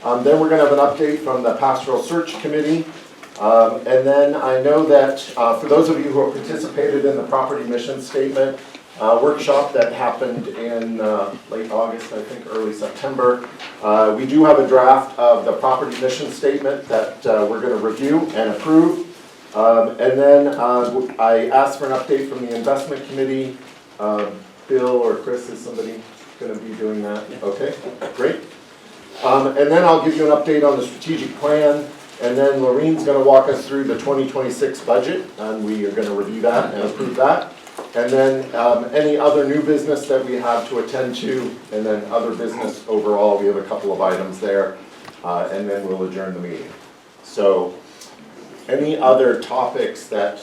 Then we're going to have an update from the Pastoral Search Committee. And then I know that for those of you who have participated in the property mission statement workshop that happened in late August, I think early September, we do have a draft of the property mission statement that we're going to review and approve. And then I asked for an update from the investment committee. Bill or Chris, is somebody going to be doing that? Okay, great. And then I'll give you an update on the strategic plan, and then Lorraine's going to walk us through the 2026 budget, and we are going to review that and approve that. And then any other new business that we have to attend to, and then other business overall, we have a couple of items there, and then we'll adjourn the meeting. So, any other topics that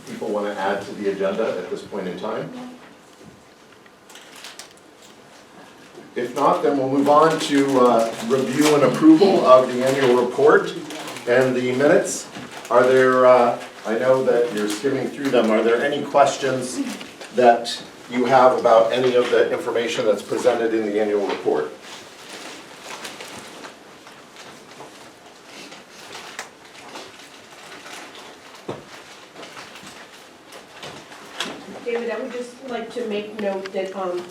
people want to add to the agenda at this point in time? If not, then we'll move on to review and approval of the annual report and the minutes. Are there, I know that you're skimming through them, are there any questions that you have about any of the information that's presented in the annual report? David, I would just like to make note that on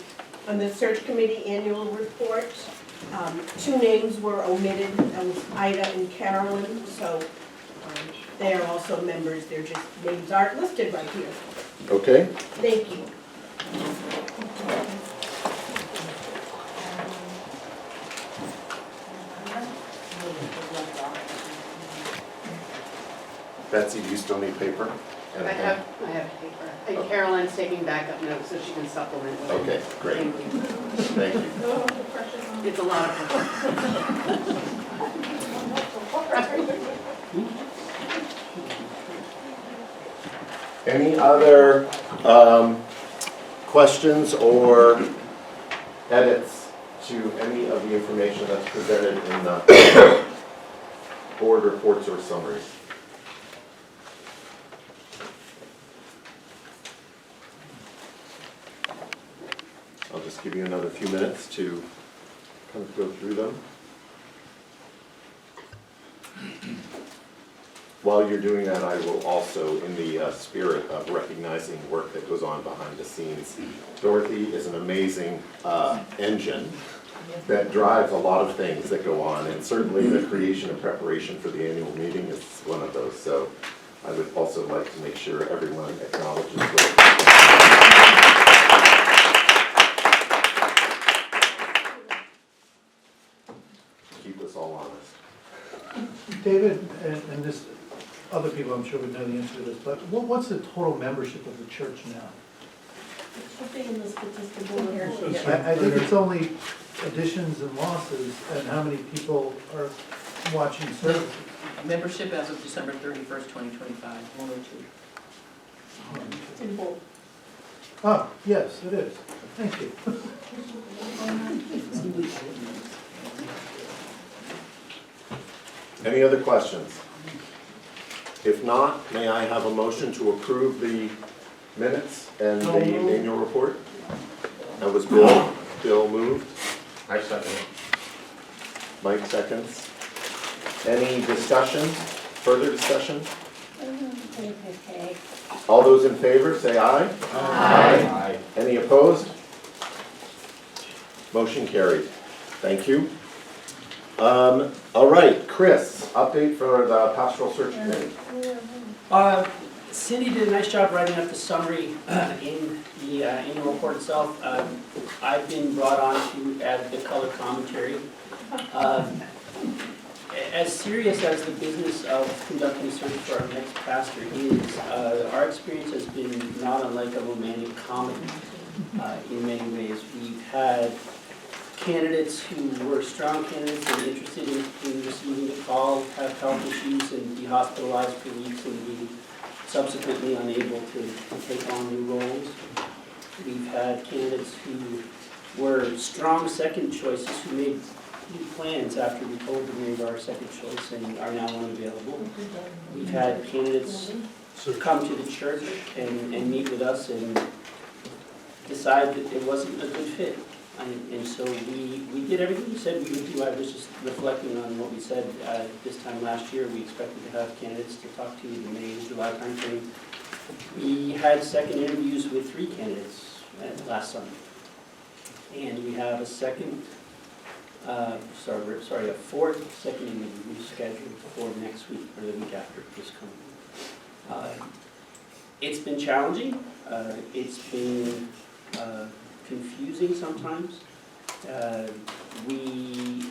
the search committee annual report, 2 names were omitted. That was Ida and Carolyn, so they are also members. Their just names aren't listed right here. Okay. Thank you. Betsy, do you still need paper? I have paper. And Caroline's taking backup notes so she can supplement with it. Okay, great. Thank you. Thank you. It's a lot of pressure. Any other questions or edits to any of the information that's presented in the board reports or summaries? I'll just give you another few minutes to kind of go through them. While you're doing that, I will also, in the spirit of recognizing work that goes on behind the scenes, Dorothy is an amazing engine that drives a lot of things that go on, and certainly the creation and preparation for the annual meeting is one of those. So I would also like to make sure everyone acknowledges Dorothy. Keep us all honest. David, and this, other people I'm sure would know the answer to this, but what's the total membership of the church now? Something in the statistical here. I think it's only additions and losses, and how many people are watching services. Membership as of December 31st, 2025, 102. It's in bold. Oh, yes, it is. Thank you. Any other questions? If not, may I have a motion to approve the minutes and the annual report? That was Bill. Bill moved. I second it. Mike seconds. Any discussion? Further discussion? All those in favor, say aye. Aye. Any opposed? Motion carried. Thank you. All right, Chris, update for the Pastoral Search Committee. Cindy did a nice job writing up the summary in the annual report itself. I've been brought on to add the color commentary. As serious as the business of conducting a search for our next pastor is, our experience has been not unlike a romantic comedy in many ways. We've had candidates who were strong candidates and interested in receiving a call, have health issues and be hospitalized for weeks and be subsequently unable to take on new roles. We've had candidates who were strong second choices who made new plans after we told them we were our second choice and are now unavailable. We've had candidates come to the church and meet with us and decide that it wasn't a good fit. And so we did everything we said we would do. I was just reflecting on what we said this time last year. We expected to have candidates to talk to in the May, July timeframe. We had second interviews with 3 candidates last summer. And we have a fourth second interview scheduled for next week, or the week after this coming. It's been challenging. It's been confusing sometimes. We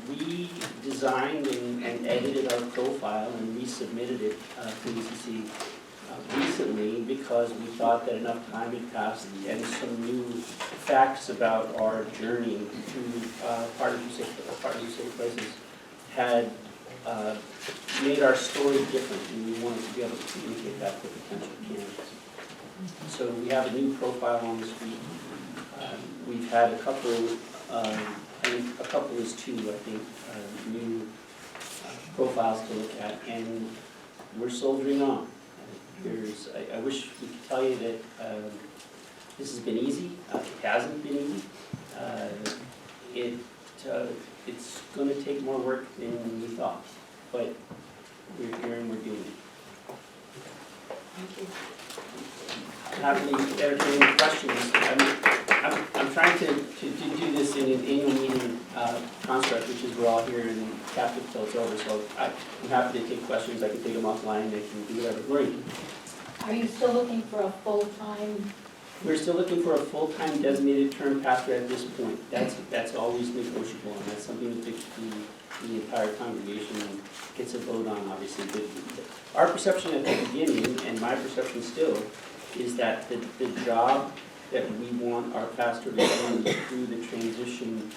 redesigned and edited our profile and resubmitted it to ECC recently because we thought that enough time had passed and some new facts about our journey through Partners Who Save Places had made our story different, and we wanted to be able to communicate that to potential candidates. So we have a new profile on this week. We've had a couple, I think a couple is 2, I think, new profiles to look at, and we're soldiering on. I wish we could tell you that this has been easy. It hasn't been easy. It's going to take more work than we thought, but we're here and we're doing it. Happily entertain any questions. I'm trying to do this in an annual meeting construct, which is we're all here and Catholic till it's over, so I'm happy to take questions. I can take them offline, I can do whatever. Lori? Are you still looking for a full-time? We're still looking for a full-time designated term pastor at this point. That's always negotiable, and that's something that the entire congregation gets a vote on, obviously. But our perception at the beginning, and my perception still, is that the job that we want our pastor to do through the transition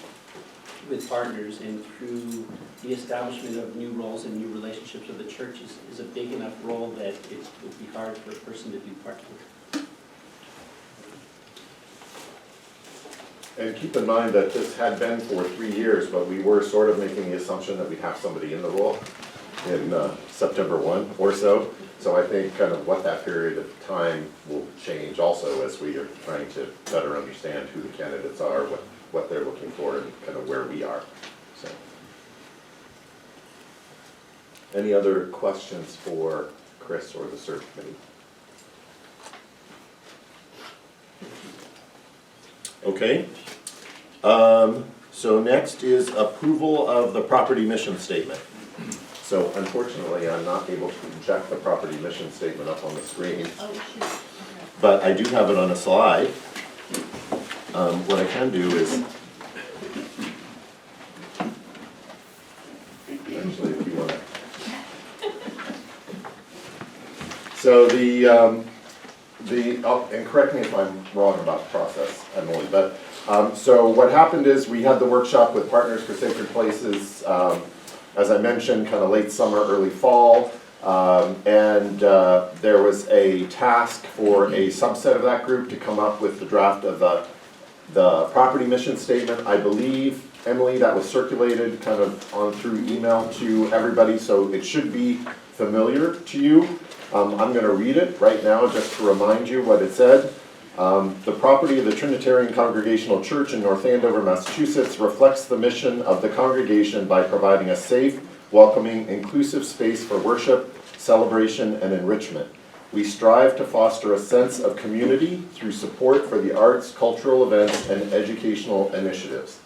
with partners and through the establishment of new roles and new relationships with the church is a big enough role that it would be hard for a person to do part-time. And keep in mind that this had been for 3 years, but we were sort of making the assumption that we'd have somebody in the role in September 1 or so. So I think kind of what that period of time will change also as we are trying to better understand who the candidates are, what they're looking for, and kind of where we are. So, any other questions for Chris or the search committee? Okay. So next is approval of the property mission statement. So unfortunately, I'm not able to project the property mission statement up on the screen, Oh, shoot. but I do have it on a slide. What I can do is, actually, if you want to. So and correct me if I'm wrong about the process, Emily, but, so what happened is we had the workshop with Partners for Sacred Places, as I mentioned, kind of late summer, early fall, and there was a task for a subset of that group to come up with the draft of the property mission statement. I believe, Emily, that was circulated kind of on through email to everybody, so it should be familiar to you. I'm going to read it right now just to remind you what it said. The property of the Trinitarian Congregational Church in North Andover, Massachusetts reflects the mission of the congregation by providing a safe, welcoming, inclusive space for worship, celebration, and enrichment. We strive to foster a sense of community through support for the arts, cultural events, and educational initiatives.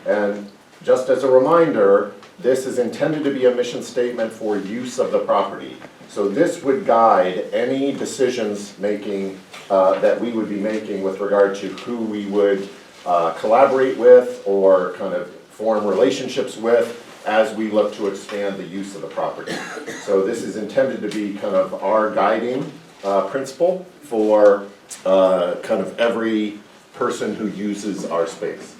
And just as a reminder, this is intended to be a mission statement for use of the property. So this would guide any decisions making that we would be making with regard to who we would collaborate with or kind of form relationships with as we look to expand the use of the property. So this is intended to be kind of our guiding principle for kind of every person who uses our space.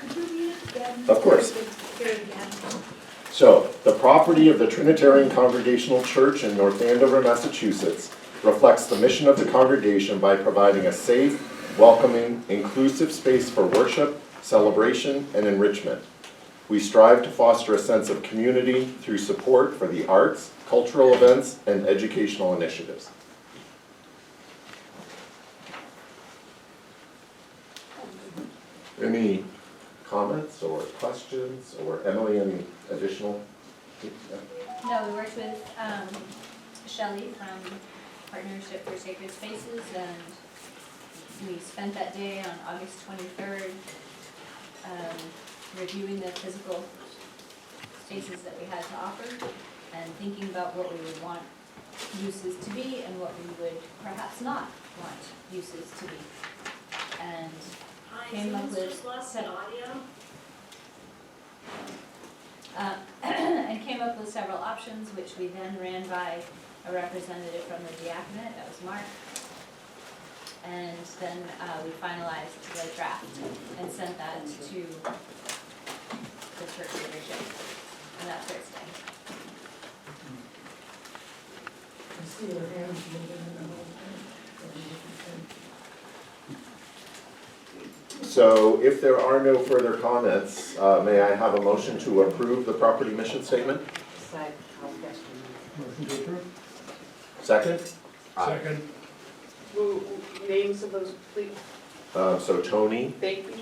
Could you read it again? Of course. Hear it again. So, the property of the Trinitarian Congregational Church in North Andover, Massachusetts reflects the mission of the congregation by providing a safe, welcoming, inclusive space for worship, celebration, and enrichment. We strive to foster a sense of community through support for the arts, cultural events, and educational initiatives. Any comments or questions, or Emily, any additional? No, we worked with Shelley from Partnership for Sacred Spaces, and we spent that day on August 23rd reviewing the physical spaces that we had to offer and thinking about what we would want uses to be and what we would perhaps not want uses to be. And came up with and came up with several options, which we then ran by a representative from the diaconate, that was Mark. And then we finalized the draft and sent that to the church leadership, and that's where it's staying. I see your hands moving in the whole thing. So if there are no further comments, may I have a motion to approve the property mission statement? Motion to approve? Second? Second. Names of those, please. So Tony Thank you.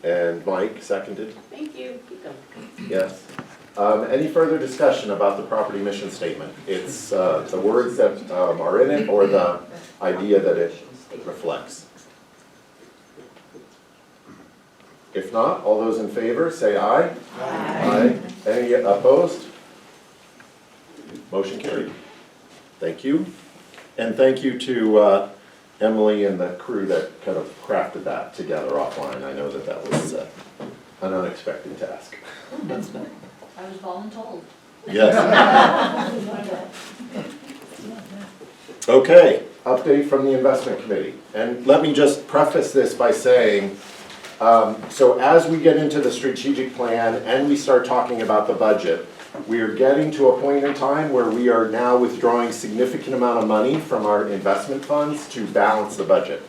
and Mike seconded, Thank you. Keep going. yes. Any further discussion about the property mission statement? It's the words that are in it or the idea that it reflects? If not, all those in favor, say aye. Aye. Any opposed? Motion carried. Thank you. And thank you to Emily and the crew that kind of crafted that together offline. I know that that was an unexpected task. I was voluntold. Yes. Okay, update from the investment committee. And let me just preface this by saying, so as we get into the strategic plan and we start talking about the budget, we are getting to a point in time where we are now withdrawing significant amount of money from our investment funds to balance the budget.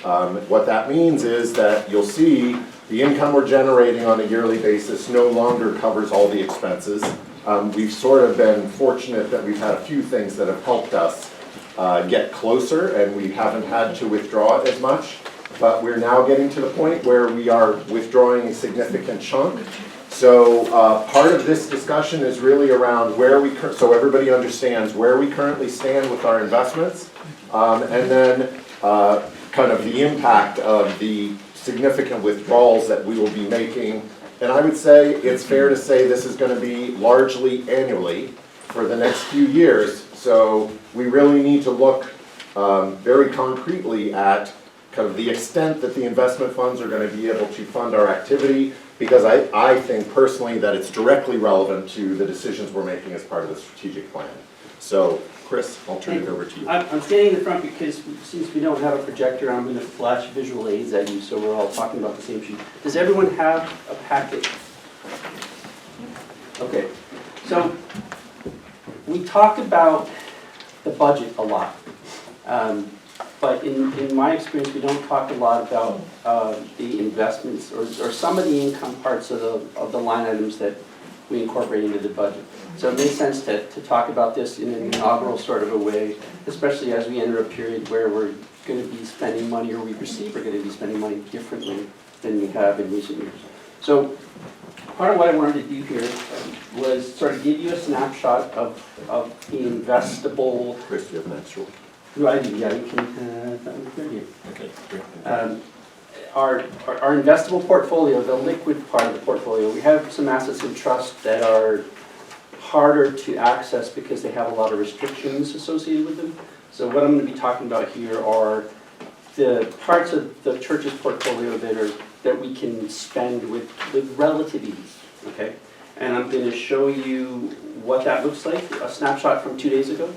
What that means is that you'll see the income we're generating on a yearly basis no longer covers all the expenses. We've sort of been fortunate that we've had a few things that have helped us get closer, and we haven't had to withdraw as much. But we're now getting to the point where we are withdrawing a significant chunk. So part of this discussion is really around where we, so everybody understands where we currently stand with our investments, and then kind of the impact of the significant withdrawals that we will be making. And I would say it's fair to say this is going to be largely annually for the next few years. So we really need to look very concretely at kind of the extent that the investment funds are going to be able to fund our activity, because I think personally that it's directly relevant to the decisions we're making as part of the strategic plan. So Chris, I'll turn it over to you. I'm standing in the front because since we don't have a projector, I'm going to flash visual aids at you so we're all talking about the same sheet. Does everyone have a packet? Okay, so we talked about the budget a lot. But in my experience, we don't talk a lot about the investments or some of the income parts of the line items that we incorporate into the budget. So it makes sense to talk about this in an inaugural sort of a way, especially as we enter a period where we're going to be spending money, or we perceive we're going to be spending money differently than we have in recent years. So part of what I wanted to do here was sort of give you a snapshot of the investable. Chris, do you have an extra? Do I do? Yeah, you can. Here. Okay, great. Our investable portfolio, the liquid part of the portfolio, we have some assets in trust that are harder to access because they have a lot of restrictions associated with them. So what I'm going to be talking about here are the parts of the church's portfolio that we can spend with relative ease. Okay, and I'm going to show you what that looks like. A snapshot from 2 days ago.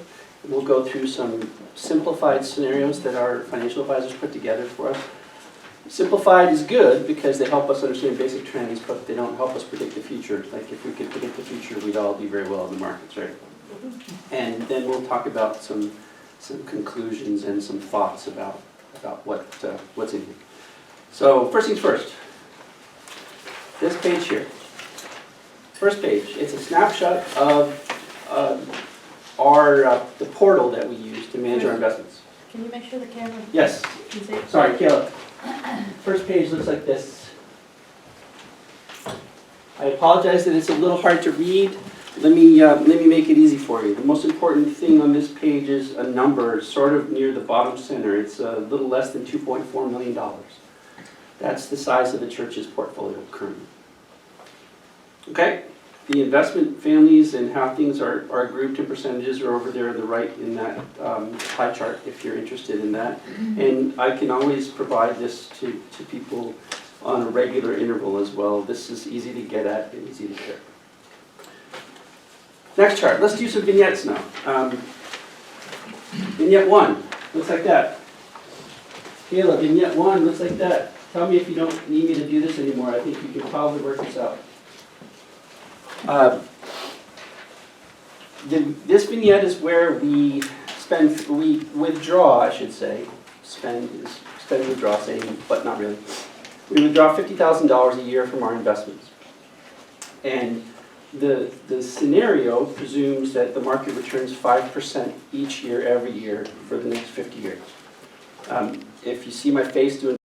We'll go through some simplified scenarios that our financial advisors put together for us. Simplified is good because they help us understand basic trends, but they don't help us predict the future. Like if we could predict the future, we'd all do very well in the markets, right? And then we'll talk about some conclusions and some thoughts about what's in here. So first things first. This page here. First page. It's a snapshot of the portal that we use to manage our investments. Can you make sure the camera Yes. can see it? Sorry, Caleb. First page looks like this. I apologize that it's a little hard to read. Let me make it easy for you. The most important thing on this page is a number sort of near the bottom center. It's a little less than $2.4 million. That's the size of the church's portfolio currently. Okay, the investment families and how things are grouped in percentages are over there on the right in that pie chart if you're interested in that. And I can always provide this to people on a regular interval as well. This is easy to get at and easy to share. Next chart, let's do some vignettes now. Vignette 1, looks like that. Kayla, vignette 1 looks like that. Tell me if you don't need me to do this anymore. I think you can probably work this out. This vignette is where we withdraw, I should say. Spend, withdraw, saying, but not really. We withdraw $50,000 a year from our investments. And the scenario presumes that the market returns 5% each year, every year, for the next 50 years. If you see my face doing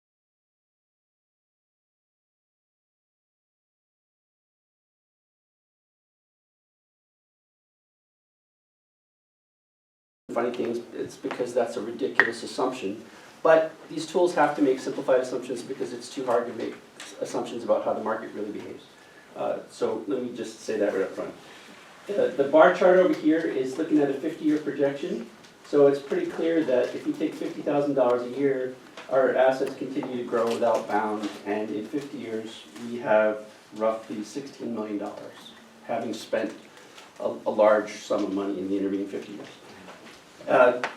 funny things, it's because that's a ridiculous assumption. But these tools have to make simplified assumptions because it's too hard to make assumptions about how the market really behaves. So let me just say that right up front. The bar chart over here is looking at a 50-year projection. So it's pretty clear that if you take $50,000 a year, our assets continue to grow without bound. And in 50 years, we have roughly $16 million, having spent a large sum of money in the intervening 50 years.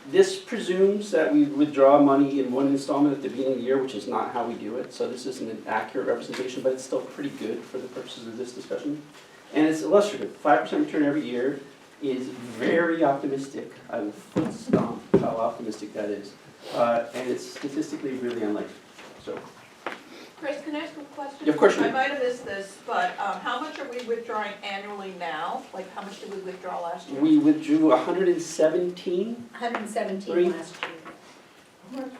This presumes that we withdraw money in one installment at the beginning of the year, which is not how we do it. So this isn't an accurate representation, but it's still pretty good for the purposes of this discussion. And it's illustrative. 5% return every year is very optimistic. I will foot stomp how optimistic that is. And it's statistically really unlikely. So, Chris, can I ask a question? Yeah, of course you I may. might have missed this, but how much are we withdrawing annually now? Like, how much did we withdraw last year? we withdrew 117. 117 Three. last year.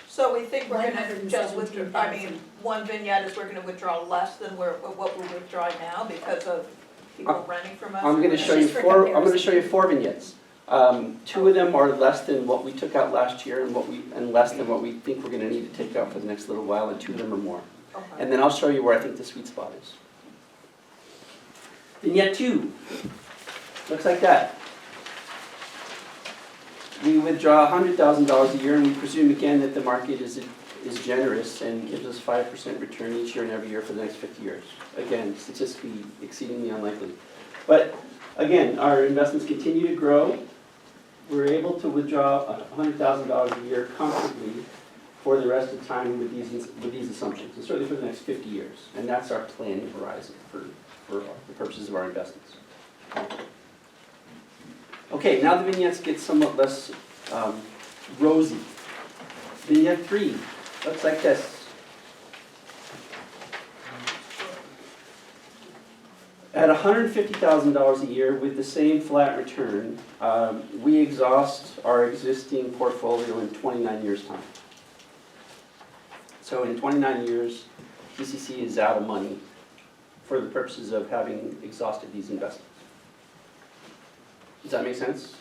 So we think we're gonna just 117,000. withdraw, I mean, one vignette is we're gonna withdraw less than what we're withdrawing now because of people renting from us? I'm going to show you Just for four. I'm going to comparison. show you 4 vignettes. 2 of them are less than what we took out last year, and less than what we think we're going to need to take out for the next little while, and 2 of them are more. Okay. And then I'll show you where I think the sweet spot is. Vignette 2 looks like that. We withdraw $100,000 a year, and we presume again that the market is generous and gives us 5% return each year and every year for the next 50 years. Again, statistically exceedingly unlikely. But again, our investments continue to grow. We're able to withdraw $100,000 a year comfortably for the rest of the time with these assumptions, and certainly for the next 50 years. And that's our planning horizon for the purposes of our investments. Okay, now the vignettes get somewhat less rosy. Vignette 3 looks like this. At $150,000 a year with the same flat return, we exhaust our existing portfolio in 29 years' time. So in 29 years, TCC is out of money for the purposes of having exhausted these investments. Does that make sense?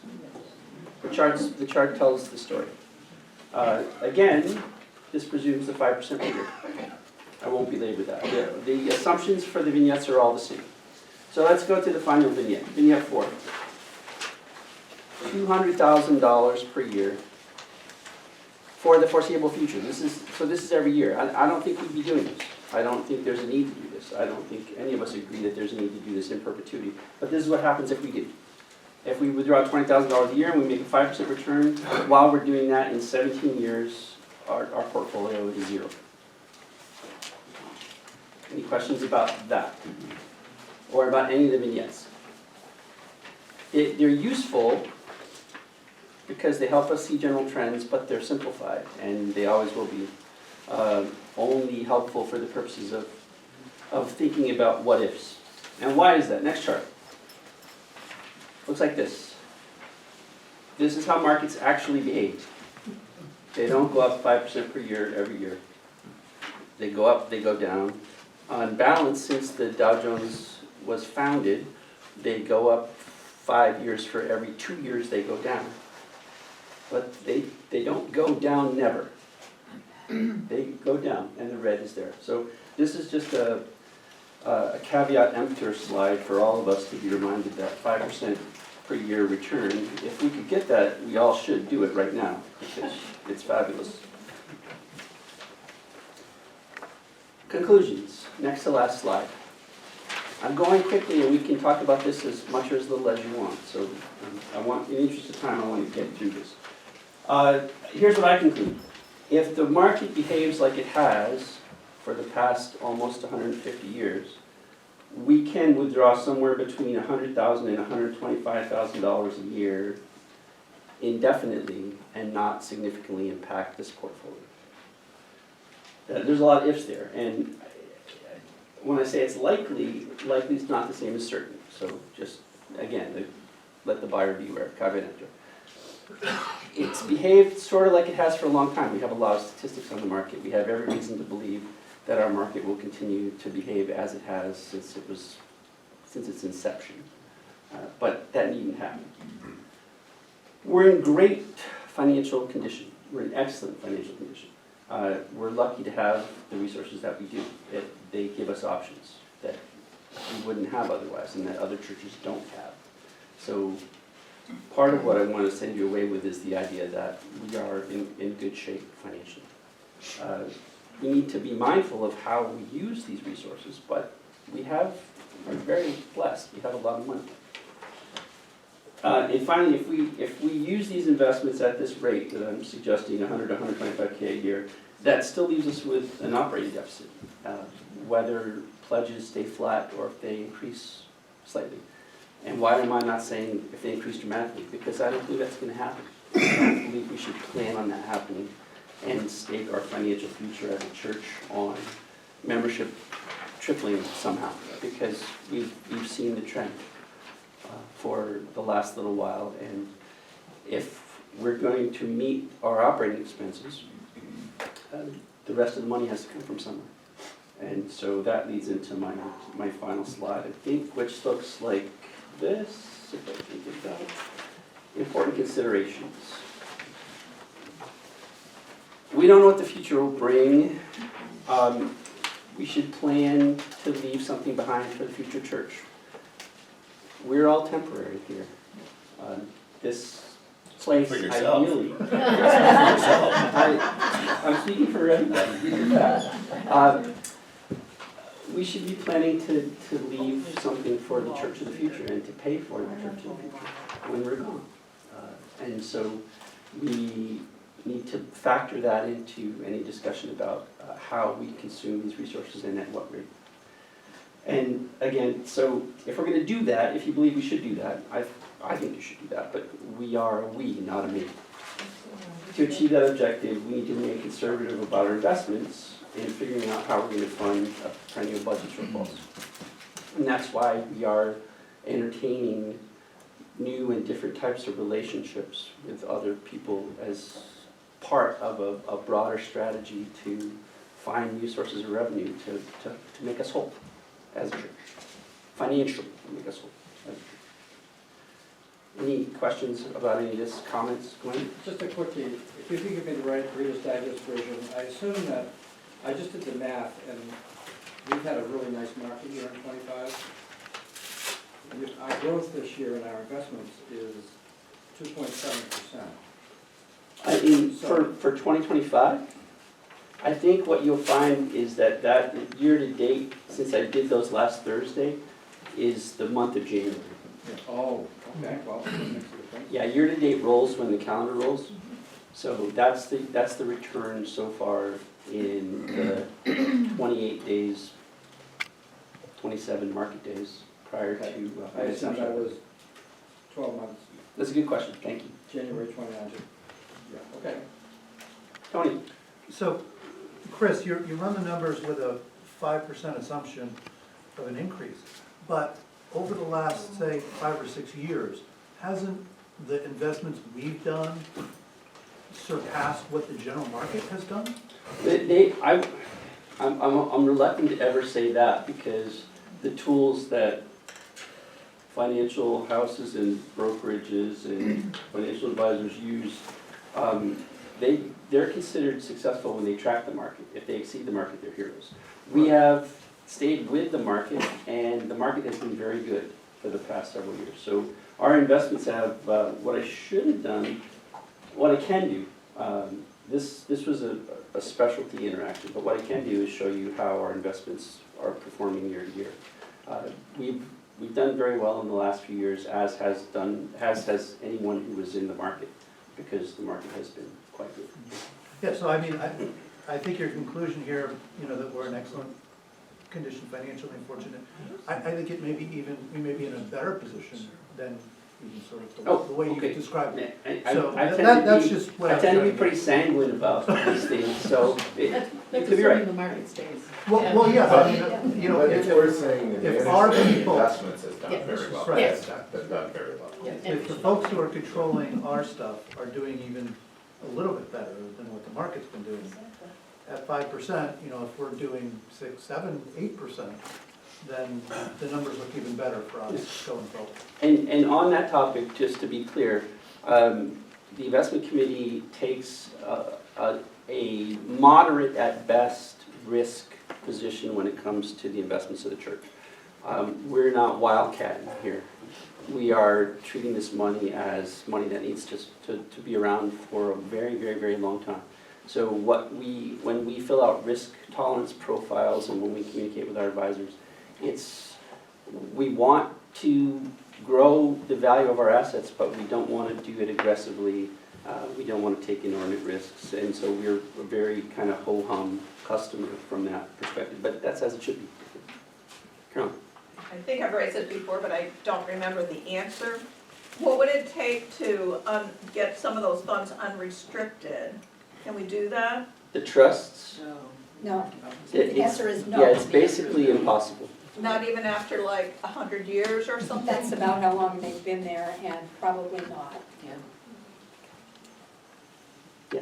The chart tells the story. Again, this presumes the 5% per year. I won't belabor that. The assumptions for the vignettes are all the same. So let's go to the final vignette. Vignette 4. $200,000 per year for the foreseeable future. This is every year. I don't think we'd be doing this. I don't think there's a need to do this. I don't think any of us agree that there's a need to do this in perpetuity. But this is what happens if we do. If we withdraw $20,000 a year and we make a 5% return, while we're doing that in 17 years, our portfolio is 0. Any questions about that? Or about any of the vignettes? They're useful because they help us see general trends, but they're simplified, and they always will be only helpful for the purposes of thinking about what ifs. And why is that? Next chart. Looks like this. This is how markets actually behave. They don't go up 5% per year every year. They go up, they go down. on balance, since the Dow Jones was founded, they go up 5 years for every 2 years they go down. But they don't go down never. They go down, and the red is there. So this is just a caveat emptor slide for all of us to be reminded that 5% per year return, if we could get that, we all should do it right now, because it's fabulous. Conclusions, next to last slide. I'm going quickly, and we can talk about this as much or as little as you want. So in the interest of time, I want to get through this. Here's what I conclude. If the market behaves like it has for the past almost 150 years, we can withdraw somewhere between $100,000 and $125,000 a year indefinitely and not significantly impact this portfolio. There's a lot of ifs there, and when I say it's likely is not the same as certain. So just, again, let the buyer beware, caveat emptor. It's behaved sort of like it has for a long time. We have a lot of statistics on the market. We have every reason to believe that our market will continue to behave as it has since its inception. But that needn't happen. We're in great financial condition. We're in excellent financial condition. We're lucky to have the resources that we do. They give us options that we wouldn't have otherwise and that other churches don't have. So part of what I want to send you away with is the idea that we are in good shape financially. We need to be mindful of how we use these resources, but we're very blessed. We have a lot of money. And finally, if we use these investments at this rate that I'm suggesting, 100 to 125K a year, that still leaves us with an operating deficit, whether pledges stay flat or if they increase slightly. And why am I not saying if they increase dramatically? Because I don't believe that's going to happen. I don't believe we should plan on that happening and stake our financial future as a church on membership tripling somehow, because we've seen the trend for the last little while. And if we're going to meet our operating expenses, the rest of the money has to come from somewhere. And so that leads into my final slide, I think, which looks like this, if I can get that. Important considerations. We don't know what the future will bring. We should plan to leave something behind for the future church. We're all temporary here. This place, For yourself. ideally. I'm speaking for everybody. We should be planning to leave something for the church of the future and to pay for the church of the future when we're gone. And so we need to factor that into any discussion about how we consume these resources and at what rate. And again, so if we're going to do that, if you believe we should do that, I think you should do that, but we are a we, not a me. To achieve that objective, we need to remain conservative about our investments in figuring out how we're going to fund a perennial budget shortfalls. And that's why we are entertaining new and different types of relationships with other people as part of a broader strategy to find new sources of revenue to make us whole as a church. Financially, to make us whole as a church. Any questions about any of this? Comments, Glenn? Just a quickie, if you can give me the right Reader's Digest version, I assume that, I just did the math, and we've had a really nice market year in '25. Our growth this year in our investments is 2.7%. For 2025, I think what you'll find is that year-to-date, since I did those last Thursday, is the month of January. Oh, okay, well, that makes a difference. Yeah, year-to-date rolls when the calendar rolls. So that's the return so far in the 28 days, 27 market days prior to. I assume that was 12 months, That's a good question, thank you. January 29th. Yeah, okay. Tony? So, Chris, you run the numbers with a 5% assumption of an increase, but over the last, say, 5 or 6 years, hasn't the investments we've done surpassed what the general market has done? I'm reluctant to ever say that because the tools that financial houses and brokerages and financial advisors use, they're considered successful when they track the market. If they exceed the market, they're heroes. We have stayed with the market, and the market has been very good for the past several years. So our investments have, what I should have done, what I can do, this was a specialty interaction, but what I can do is show you how our investments are performing year to year. We've done very well in the last few years, as has anyone who was in the market, because the market has been quite good. Yeah, so I mean, I think your conclusion here, you know, that we're in excellent condition financially and fortunate, I think it may be even, we may be in a better position than even sort of the way you okay. described it. I So tend that's to be, just what I tend to be trying pretty sanguine about these things, so it That's could be right. assuming the market stays. Well, yeah, I mean, you know, But if if we're saying the if our management people- investments has done Yeah, very well, right. they've done very well. if the folks who are controlling our stuff are doing even a little bit better than what the market's been doing, at 5%, you know, if we're doing 6, 7, 8%, then the numbers look even better for us going forward. And on that topic, just to be clear, the investment committee takes a moderate at best risk position when it comes to the investments of the church. We're not wildcatting here. We are treating this money as money that needs to be around for a very, very, very long time. So when we fill out risk tolerance profiles and when we communicate with our advisors, we want to grow the value of our assets, but we don't want to do it aggressively. We don't want to take inordinate risks, and so we're a very kind of ho-hum customer from that perspective, but that's as it should be. Carolyn? I think I've raised it before, but I don't remember the answer. What would it take to get some of those funds unrestricted? Can we do that? The trusts? No, It- the answer is no. Yeah, it's basically impossible. Not even after like 100 years or something? That's about how long they've been there, and probably not. Yeah,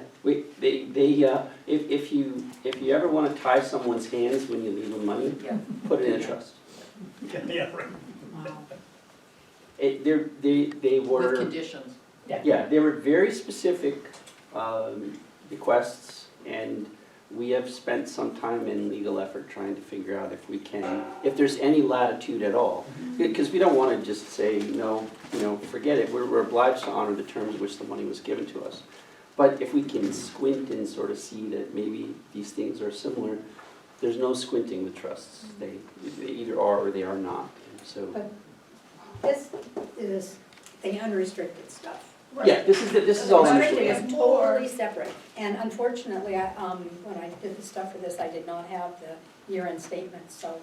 if you ever want to tie someone's hands when you leave them money, put it in a trust. Yeah, right. They were. With conditions. Yeah, they were very specific requests, and we have spent some time in legal effort trying to figure out if there's any latitude at all. Because we don't want to just say, no, forget it, we're obliged to honor the terms in which the money was given to us. But if we can squint and sort of see that maybe these things are similar, there's no squinting with trusts. They either are or they are not, so. But this is the unrestricted stuff. Yeah, this is all Unrestricted understood. is totally separate, and unfortunately, when I did the stuff for this, I did not have the year-end statement, so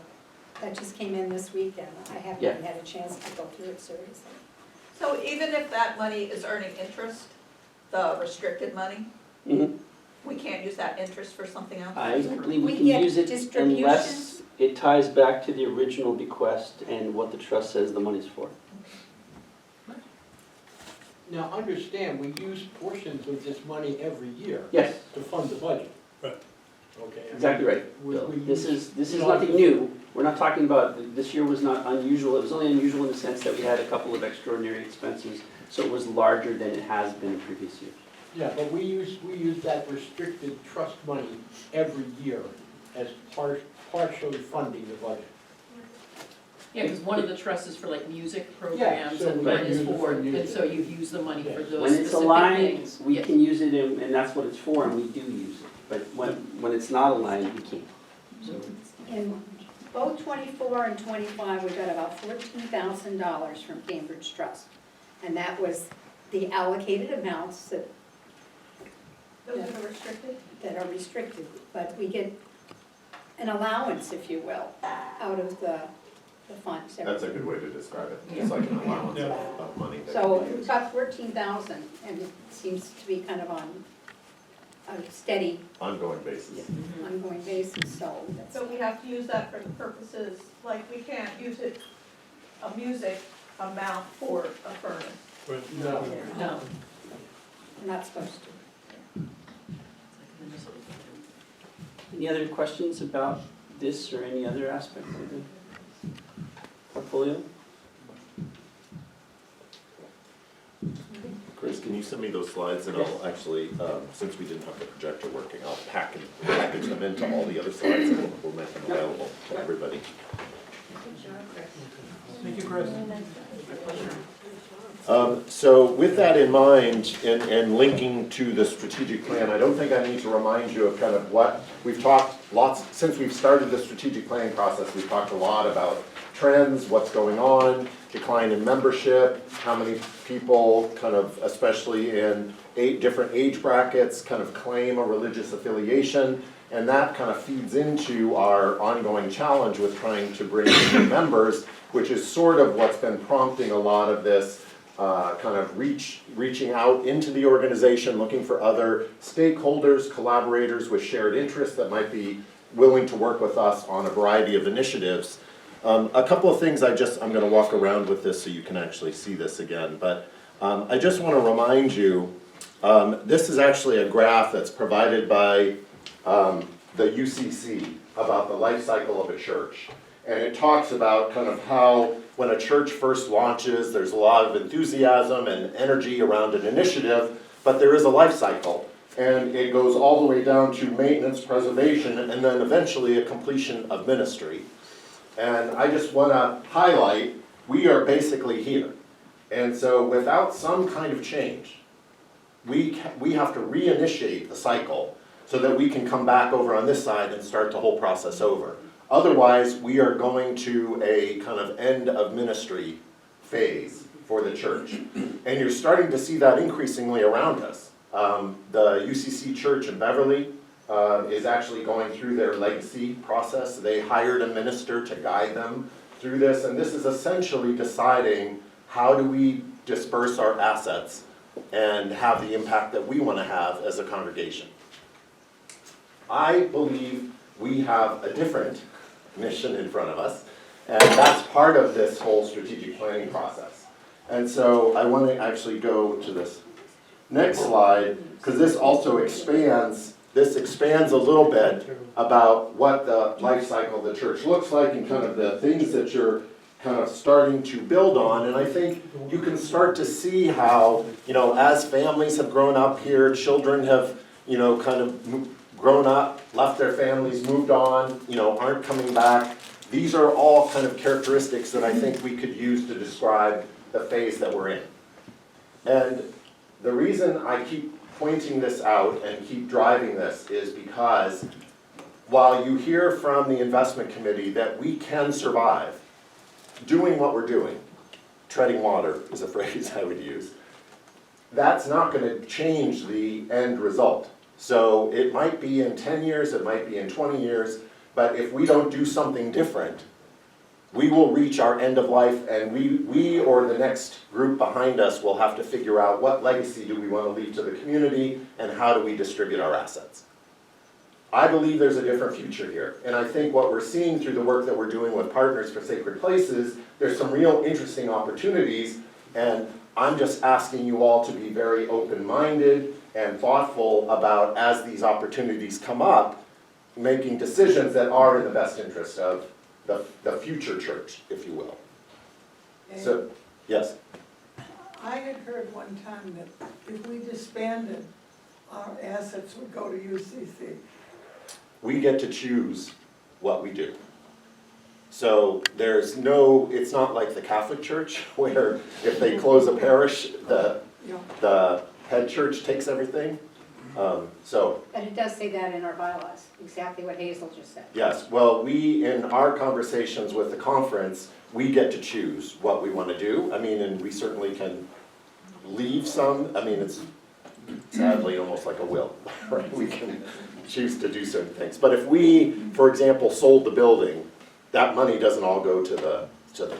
that just came in this week, and I haven't even had a chance to go through it seriously. So even if that money is earning interest, the restricted money, Mhm. we can't use that interest for something else? I believe we We can get use it distributions. unless it ties back to the original bequest and what the trust says the money's for. Now, understand, we use portions of this money every year Yes, to fund the budget. Right. Okay? I mean, exactly right. we- Bill. we This use- is you know, nothing new. We're not talking about, this year was not unusual. It was only unusual in the sense that we had a couple of extraordinary expenses, so it was larger than it has been in previous years. Yeah, but we use that restricted trust money every year as partially funding the budget. Yeah, because one of the trusts is for like music programs so and we one use is it for for, and music. so you use the money for Yes. those When it's specific aligned, things. we Yes. can use it and that's what it's for, and we do use it. But when it's not aligned, we can't. So, In both 24 and 25, we got about $14,000 from Cambridge Trust. And that was the allocated amounts that Those are restricted? are restricted. But we get an allowance, if you will, out of the funds. That's a good way to describe it, it's like an allowance of money that So can be we've used. got 14,000, and it seems to be kind of on a steady, Ongoing basis. ongoing basis, so that's. So we have to use that for the purposes, like we can't use it, a music amount for a furnace. No. No. We're not supposed to. Any other questions about this or any other aspect of the portfolio? Chris, can you send me those slides and I'll actually, since we didn't have the projector working, I'll package them into all the other slides and we'll make them available to everybody. Thank you, Chris. So with that in mind and linking to the strategic plan, I don't think I need to remind you of kind of what we've talked lots, since we've started the strategic planning process, we've talked a lot about trends, what's going on, decline in membership, how many people kind of, especially in 8 different age brackets, kind of claim a religious affiliation. And that kind of feeds into our ongoing challenge with trying to bring in new members, which is sort of what's been prompting a lot of this kind of reaching out into the organization, looking for other stakeholders, collaborators with shared interests that might be willing to work with us on a variety of initiatives. A couple of things I'm going to walk around with this so you can actually see this again, but I just want to remind you, this is actually a graph that's provided by the UCC about the life cycle of a church. And it talks about kind of how when a church first launches, there's a lot of enthusiasm and energy around an initiative, but there is a life cycle. And it goes all the way down to maintenance, preservation, and then eventually a completion of ministry. And I just want to highlight, we are basically here. And so without some kind of change, we have to reinitiate the cycle so that we can come back over on this side and start the whole process over. Otherwise, we are going to a kind of end of ministry phase for the church. And you're starting to see that increasingly around us. The UCC Church in Beverly is actually going through their legacy process. They hired a minister to guide them through this, and this is essentially deciding how do we disperse our assets and have the impact that we want to have as a congregation. I believe we have a different mission in front of us, and that's part of this whole strategic planning process. And so I want to actually go to this next slide, because this also expands a little bit about what the life cycle of the church looks like and kind of the things that you're kind of starting to build on. And I think you can start to see how, as families have grown up here, children have, kind of grown up, left their families, moved on, aren't coming back. These are all kind of characteristics that I think we could use to describe the phase that we're in. And the reason I keep pointing this out and keep driving this is because while you hear from the investment committee that we can survive doing what we're doing, treading water is a phrase I would use, that's not going to change the end result. So it might be in 10 years, it might be in 20 years, but if we don't do something different, we will reach our end of life, and we or the next group behind us will have to figure out what legacy do we want to leave to the community and how do we distribute our assets. I believe there's a different future here, and I think what we're seeing through the work that we're doing with Partners for Sacred Places, there's some real interesting opportunities, and I'm just asking you all to be very open-minded and thoughtful about, as these opportunities come up, making decisions that are in the best interest of the future church, if you will. So, yes? I had heard one time that if we disbanded, our assets would go to UCC. We get to choose what we do. So there's no, it's not like the Catholic Church where if they close a parish, the head church takes everything. But it does say that in our bylaws, exactly what Hazel just said. Yes, well, we, in our conversations with the conference, we get to choose what we want to do. I mean, and we certainly can leave some, I mean, it's sadly almost like a will, right? We can choose to do certain things. But if we, for example, sold the building, that money doesn't all go to the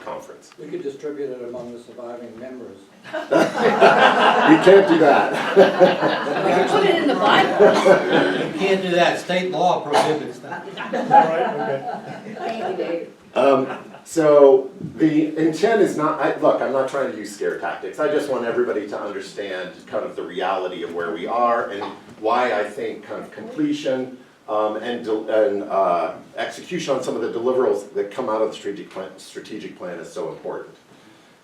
conference. We could distribute it among the surviving members. We can't do that. We can put it in the Bible. You can't do that, state law prohibits that. Thank you, Dave. So the intent is not, look, I'm not trying to use scare tactics. I just want everybody to understand kind of the reality of where we are and why I think kind of completion and execution on some of the deliverables that come out of the strategic plan is so important.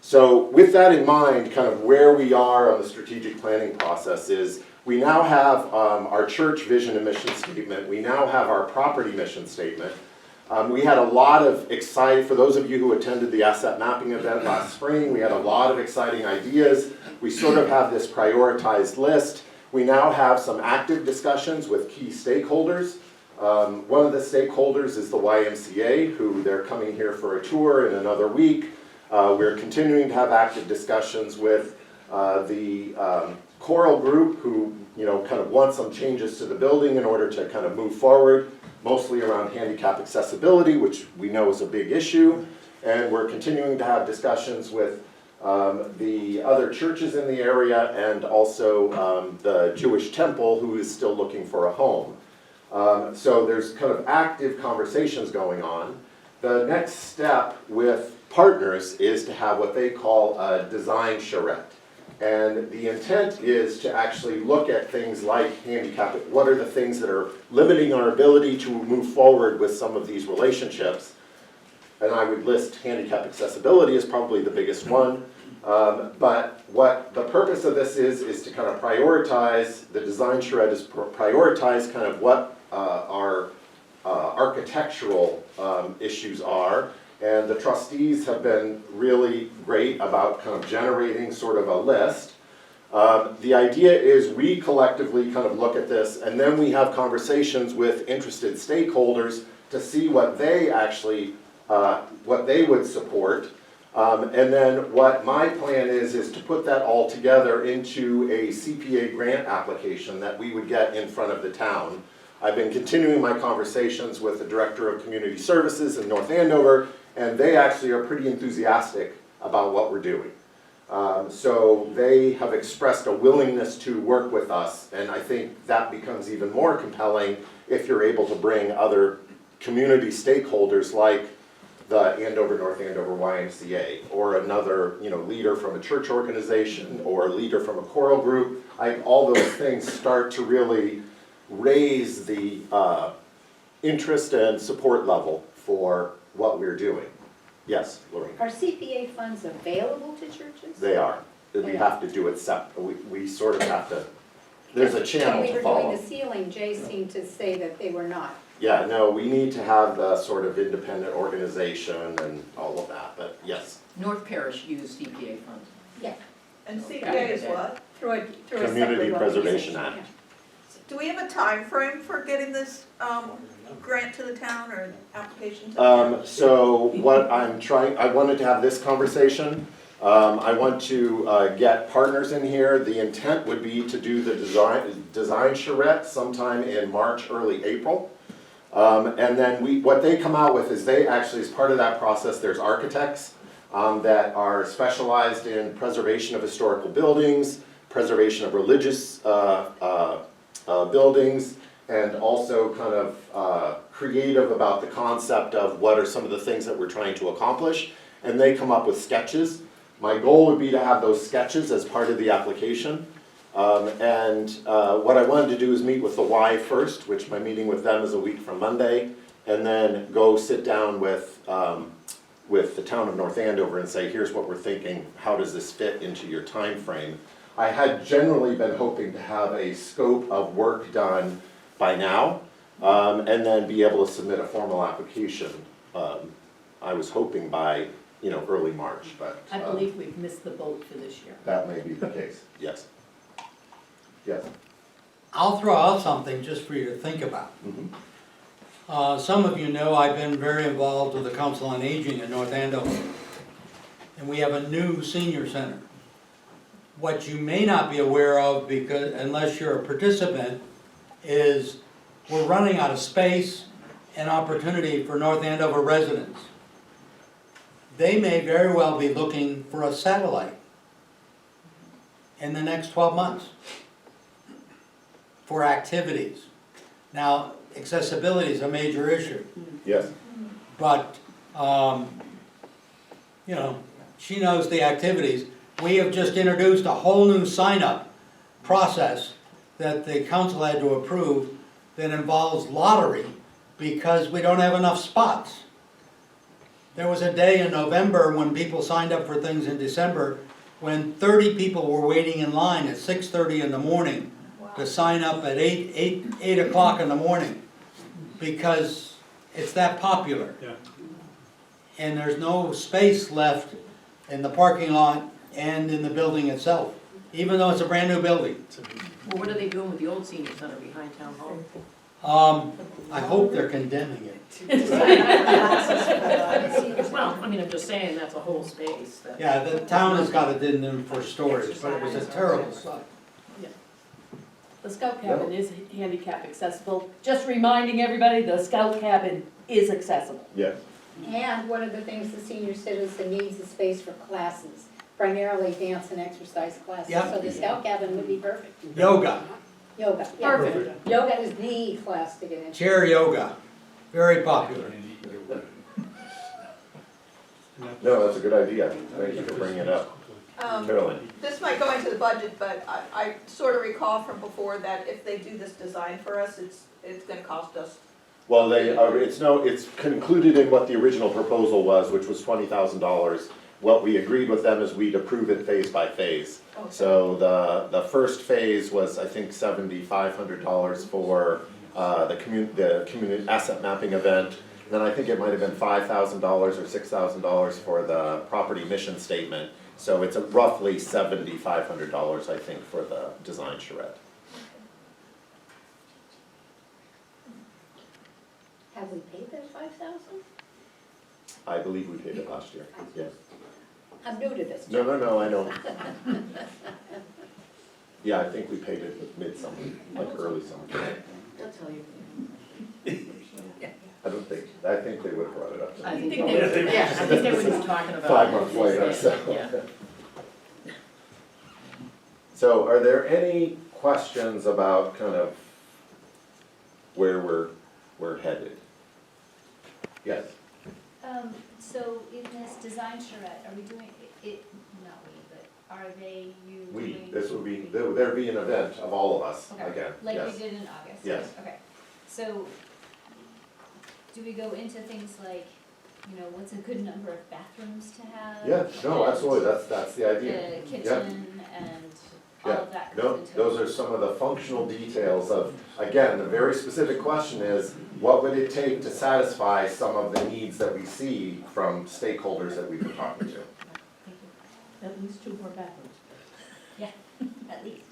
So with that in mind, kind of where we are on the strategic planning process is we now have our church vision and mission statement. We now have our property mission statement. We had a lot of for those of you who attended the asset mapping event last spring, we had a lot of exciting ideas. We sort of have this prioritized list. We now have some active discussions with key stakeholders. One of the stakeholders is the YMCA, who they're coming here for a tour in another week. We're continuing to have active discussions with the choral group, who kind of want some changes to the building in order to kind of move forward, mostly around handicap accessibility, which we know is a big issue. And we're continuing to have discussions with the other churches in the area, and also the Jewish temple, who is still looking for a home. So there's kind of active conversations going on. The next step with partners is to have what they call a design charrette. And the intent is to actually look at things like handicap. What are the things that are limiting our ability to move forward with some of these relationships? And I would list handicap accessibility as probably the biggest one. But what the purpose of this is to kind of prioritize, the design charrette is prioritize kind of what our architectural issues are. And the trustees have been really great about kind of generating sort of a list. The idea is we collectively kind of look at this, and then we have conversations with interested stakeholders to see what they actually, what they would support. And then what my plan is to put that all together into a CPA grant application that we would get in front of the town. I've been continuing my conversations with the Director of Community Services in North Andover, and they actually are pretty enthusiastic about what we're doing. So they have expressed a willingness to work with us, and I think that becomes even more compelling if you're able to bring other community stakeholders like the North Andover YMCA, or another leader from a church organization, or a leader from a choral group. All those things start to really raise the interest and support level for what we're doing. Yes, Lorraine? Are CPA funds available to churches? They are. We have to do it separately. We sort of have to, there's a channel to follow. When we were doing the ceiling, Jay seemed to say that they were not. Yeah, no, we need to have the sort of independent organization and all of that, but yes. North Parish used CPA funds. Yeah. And CPA is what? Through a separate Community Preservation organization, Act. yeah. Do we have a time frame for getting this grant to the town or application to the town? So what I'm trying, I wanted to have this conversation. I want to get partners in here. The intent would be to do the design charrette sometime in March, early April. And then what they come out with is they actually, as part of that process, there's architects that are specialized in preservation of historical buildings, preservation of religious buildings, and also kind of creative about the concept of what are some of the things that we're trying to accomplish. And they come up with sketches. My goal would be to have those sketches as part of the application. What I wanted to do is meet with the Y first, which my meeting with them is a week from Monday, and then go sit down with the town of North Andover and say, here's what we're thinking, how does this fit into your time frame? I had generally been hoping to have a scope of work done by now, and then be able to submit a formal application. I was hoping by early March, but I believe we've missed the boat for this year. that may be the case, yes. Yes. I'll throw out something just for you to think about. Mm-hmm. Some of you know I've been very involved with the Council on Aging in North Andover. And we have a new senior center. What you may not be aware of, unless you're a participant, is we're running out of space and opportunity for North Andover residents. They may very well be looking for a satellite in the next 12 months for activities. Now, accessibility is a major issue. Yes. But, she knows the activities. We have just introduced a whole new sign-up process that the council had to approve that involves lottery because we don't have enough spots. There was a day in November when people signed up for things in December when 30 people were waiting in line at 6:30 in the morning to sign up at 8 o'clock in the morning because it's that popular. Yeah. And there's no space left in the parking lot and in the building itself, even though it's a brand new building. Well, what are they doing with the old senior center behind town hall? I hope they're condemning it. Well, I mean, I'm just saying, that's a whole space that. Yeah, the town has got it in them for storage, but it was a terrible sight. The scout cabin is handicap accessible. Just reminding everybody, the scout cabin is accessible. Yes. And one of the things the senior citizen needs is space for classes, primarily dance and exercise classes. Yep. So the scout cabin would be perfect. Yoga, Yoga, yeah. Perfect. Yoga is the class to get into. chair yoga, very popular. No, that's a good idea. Thank you for bringing it up. Carolyn? This might go into the budget, but I sort of recall from before that if they do this design for us, it's gonna cost us. Well, it's concluded in what the original proposal was, which was $20,000. What we agreed with them is we'd approve it phase by phase. Okay. So the first phase was, I think, $7,500 for the community asset mapping event. Then I think it might have been $5,000 or $6,000 for the property mission statement. So it's roughly $7,500, I think, for the design charrette. Have we paid that 5,000? I believe we paid it last year, yes. I'm new to this. No, I know. Yeah, I think we paid it midsummer, like early summer. They'll tell you. I think they would have brought it up. I think they would, yeah, I think they were just talking about. 5 months later, so. Yeah. So are there any questions about kind of where we're headed? Yes? So in this design charrette, are we doing it, not we, but are they, you doing? This would be, there'd be an event of all of us, Okay, again, like we yes. did in August? Yes. Okay, so do we go into things like, you know, what's a good number of bathrooms to have? Yeah, no, and absolutely, that's the idea. The kitchen and all Yeah, of that no, goes into. those are some of the functional details of, again, the very specific question is, what would it take to satisfy some of the needs that we see from stakeholders that we've been talking to? Thank you. At least 2 more bathrooms. Yeah, at least.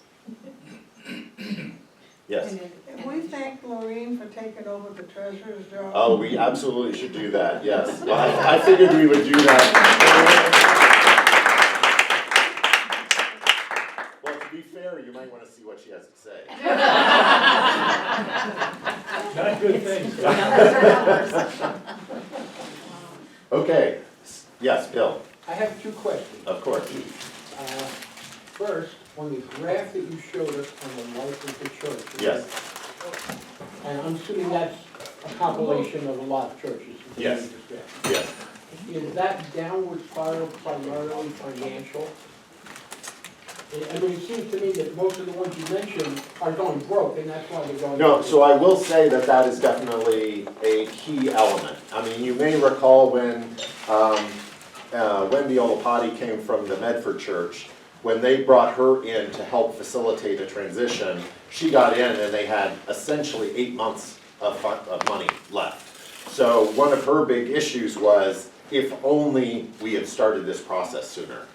Yes? And we thank Maureen for taking over the treasurer's job. Oh, we absolutely should do that, yes. Well, I figured we would do that. Well, to be fair, you might want to see what she has to say. Not good things. Okay, yes, Bill, I have two questions. of course. First, on the graph that you showed us on the life of the church. Yes. And I'm assuming that's a compilation of a lot of churches. Yes. Yes. Is that downward spiral primarily financial? I mean, it seems to me that most of the ones you mentioned are going broke, and that's why they're going. No, so I will say that that is definitely a key element. I mean, you may recall when Wendy Olopati came from the Medford Church, when they brought her in to help facilitate a transition, she got in and they had essentially 8 months of money left. So one of her big issues was, if only we had started this process sooner,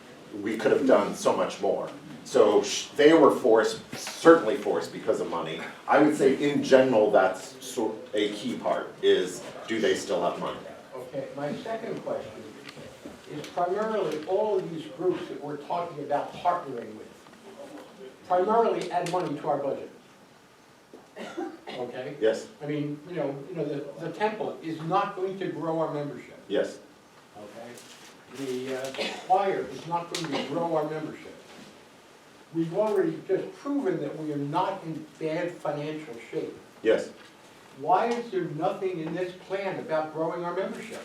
we could have done so much more. So they were forced, certainly forced because of money. I would say in general, that's a key part, is do they still have money? Okay, my second question is primarily all of these groups that we're talking about partnering with, primarily add money to our budget. Okay? Yes, I mean, the temple is not going to grow our membership, yes, okay? The choir is not going to grow our membership. We've already just proven that we are not in bad financial shape. yes. Why is there nothing in this plan about growing our membership?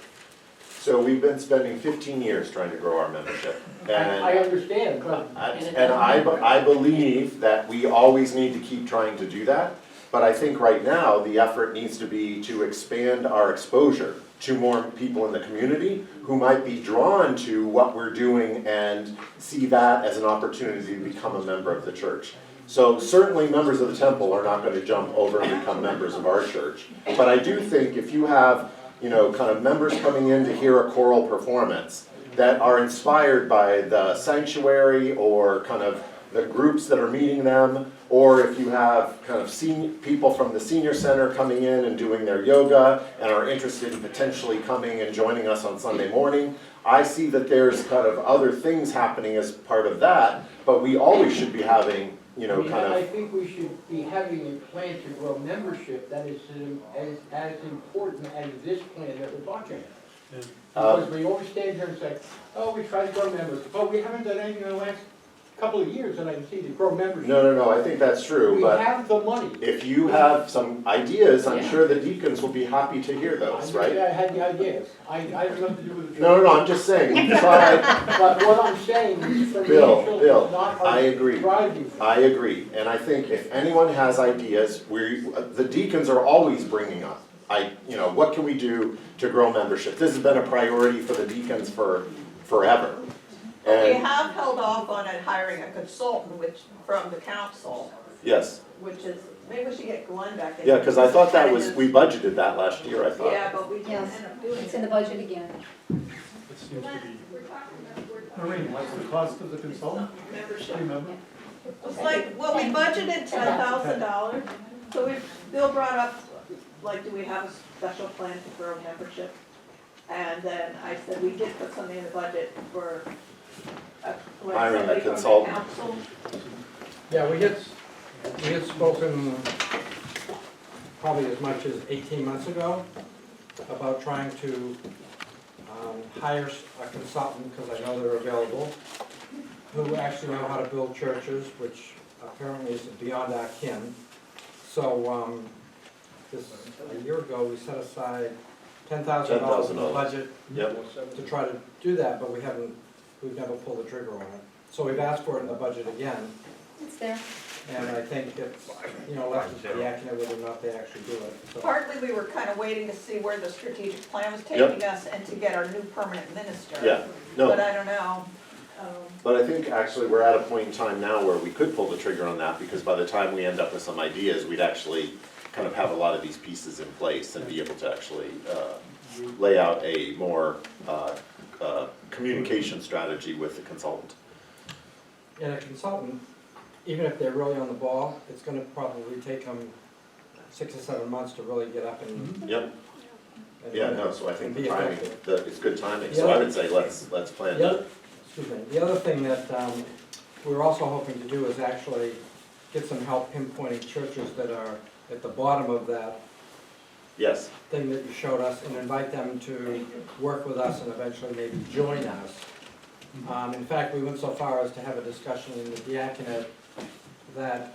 So we've been spending 15 years trying to grow our membership. And I understand, but I believe that we always need to keep trying to do that. But I think right now, the effort needs to be to expand our exposure to more people in the community who might be drawn to what we're doing and see that as an opportunity to become a member of the church. So certainly members of the temple are not going to jump over and become members of our church. But I do think if you have, kind of members coming in to hear a choral performance that are inspired by the sanctuary or kind of the groups that are meeting them, or if you have kind of people from the senior center coming in and doing their yoga and are interested in potentially coming and joining us on Sunday morning, I see that there's kind of other things happening as part of that, but we always should be having, I think we should be having a plan to grow membership that is as important as this plan that we're talking about. Because we always stand here and say, oh, we try to grow members, but we haven't done anything in the last couple of years that I can see to grow membership. No, I think that's true, We but have the money. if you have some ideas, I'm Yeah. sure the deacons will be happy to hear those, right? I had the ideas. I have nothing to do with the. No, I'm just saying, we tried. But what I'm saying is Bill, financial is not I our agree. driving force. I agree, and I think if anyone has ideas, the deacons are always bringing up, what can we do to grow membership? This has been a priority for the deacons for forever. We And, have held off on it hiring a consultant, from the council, yes, which is, maybe we should get Glenn back in. yeah, because I thought that was, we budgeted that last year, I thought. Yeah, but we didn't Yes, end up doing it's in the it. budget again. It seems to be. Noreen, what's the cost of the consultant? Membership. Remember? It's like, well, we budgeted $10,000, so Bill brought up, like, do we have a special plan to grow membership? And then I said, we did put something in the budget for, like, Hiring a somebody from the consultant. council. Yeah, we had spoken probably as much as 18 months ago about trying to hire a consultant, because I know they're available, who actually know how to build churches, which apparently is beyond our kin. So a year ago, we set aside $10,000 in the budget Yep, to try to do that, but we've never pulled the trigger on it. So we've asked for it in the budget again, It's there. and I think it's, left to the acting whether or not they actually do it. So- Partly, we were kind of waiting to see where the strategic plan was Yep. taking us and to get our new permanent minister. yeah, no. But I don't know. But I think actually we're at a point in time now where we could pull the trigger on that, because by the time we end up with some ideas, we'd actually kind of have a lot of these pieces in place and be able to actually lay out a more communication strategy with the consultant. And a consultant, even if they're really on the ball, it's gonna probably take them 6 or 7 months to really get up and. Yep, and- yeah, no, so I think and the be timing, effective. it's good timing, so I would say let's plan The that. other, the other thing that we're also hoping to do is actually get some help pinpointing churches that are at the bottom of that Yes, thing that you showed us, and invite them to work with us and eventually maybe join us. In fact, we went so far as to have a discussion in the diaconate that,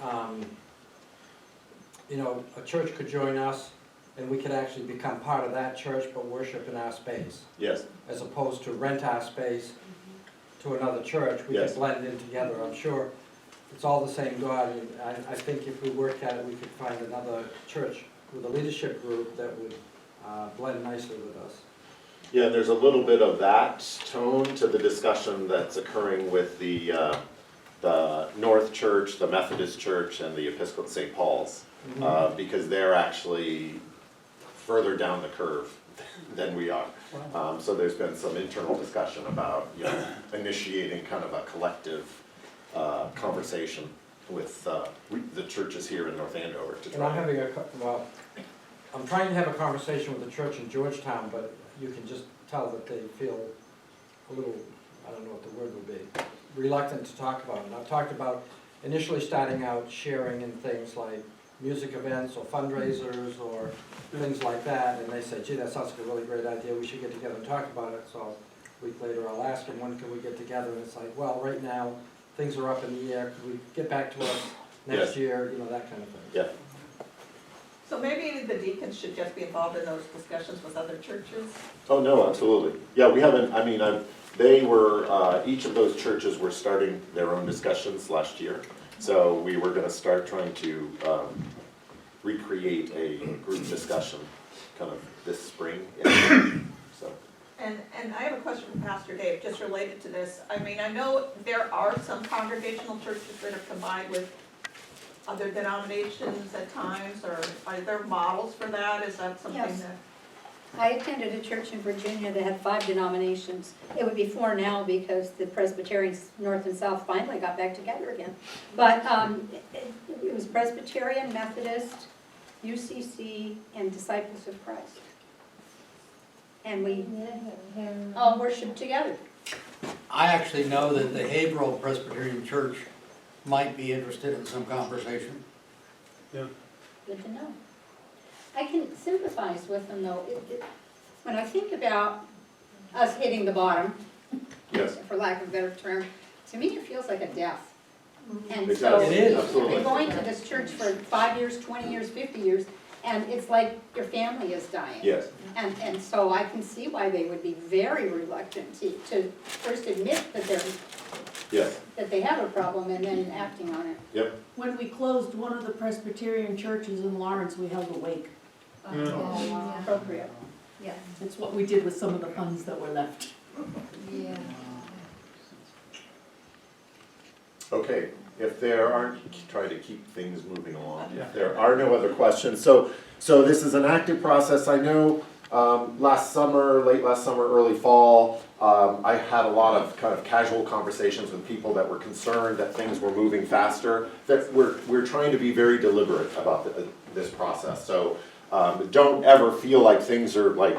a church could join us and we could actually become part of that church but worship in our space, yes, as opposed to rent our space to another church. We Yes. could blend in together. I'm sure it's all the same God, and I think if we worked at it, we could find another church with a leadership group that would blend nicely with us. yeah, and there's a little bit of that tone to the discussion that's occurring with the North Church, the Methodist Church, and the Episcopal St. Paul's. Because they're actually further down the curve than we are. So there's been some internal discussion about, initiating kind of a collective conversation with the churches here in North Andover to And I'm try. having I'm trying to have a conversation with the church in Georgetown, but you can just tell that they feel a little, I don't know what the word would be, reluctant to talk about it. And I've talked about initially starting out sharing in things like music events or fundraisers or things like that, and they say, gee, that sounds like a really great idea, we should get together and talk about it. So a week later, I'll ask them, when can we get together? And it's like, well, right now, things are up in the air, could we get back to us next Yes. year, that kind of thing. Yeah, So maybe the deacons should just be involved in those discussions with other churches? oh, no, absolutely. Yeah, we haven't, they were, each of those churches were starting their own discussions last year. So we were gonna start trying to recreate a group discussion kind of this spring, so. And I have a question for Pastor Dave, just related to this. I mean, I know there are some congregational churches that are combined with other denominations at times, or are there models for that? Is that something Yes. that? I attended a church in Virginia that had 5 denominations. It would be 4 now because the Presbyterians, North and South, finally got back together again. But it was Presbyterian, Methodist, UCC, and Disciples of Christ. And we all worshiped together. I actually know that the Haverhill Presbyterian Church might be interested in some conversation. Good to know. I can sympathize with them though. When I think about us hitting the bottom, Yes. for lack of a better term, to me it feels like a death. And It so does, It is. absolutely. you've been going to this church for 5 years, 20 years, 50 years, and it's like your family is dying. Yes, And so I can see why they would be very reluctant to first admit yes, that they have a problem and then acting on it. yep. When we closed one of the Presbyterian churches in Lawrence, we held a wake. Appropriate. Yeah. That's what we did with some of the funds that were left. Yeah. Okay, if there aren't, try to keep things moving along. If there are no other questions, so this is an active process. I know last summer, late last summer, early fall, I had a lot of kind of casual conversations with people that were concerned that things were moving faster. That we're trying to be very deliberate about this process. So don't ever feel like things are like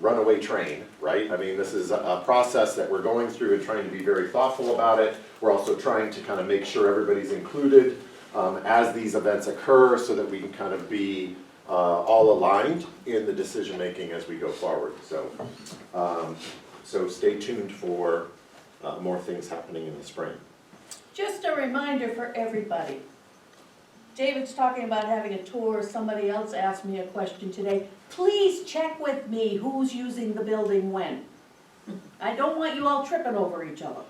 runaway train, right? I mean, this is a process that we're going through and trying to be very thoughtful about it. We're also trying to kind of make sure everybody's included as these events occur so that we can kind of be all aligned in the decision-making as we go forward. So stay tuned for more things happening in the spring. Just a reminder for everybody. David's talking about having a tour. Somebody else asked me a question today. Please check with me who's using the building when. I don't want you all tripping over each other.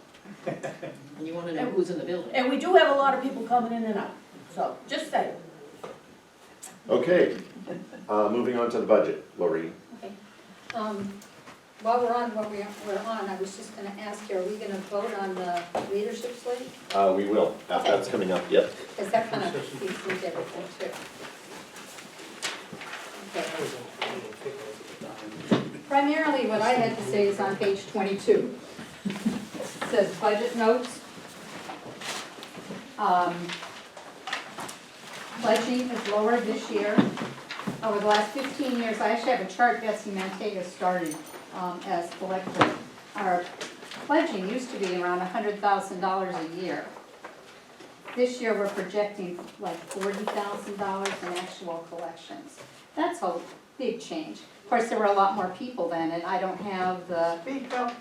And you wanna know who's in the building. And we do have a lot of people coming in and out, so just saying. Okay, moving on to the budget, Lori. Okay. While we're on what we're on, I was just gonna ask you, are we gonna vote on the leadership slate? We will, that's coming up, yep. Because that kind of feeds into everything too. Okay. Primarily, what I had to say is on page 22. It says budget notes. Pledging is lower this year. Over the last 15 years, I actually have a chart Betsy Mantega started as collector. Our pledging used to be around $100,000 a year. This year, we're projecting like $40,000 in actual collections. That's a big change. Of course, there were a lot more people then, and I don't have the... Speak up,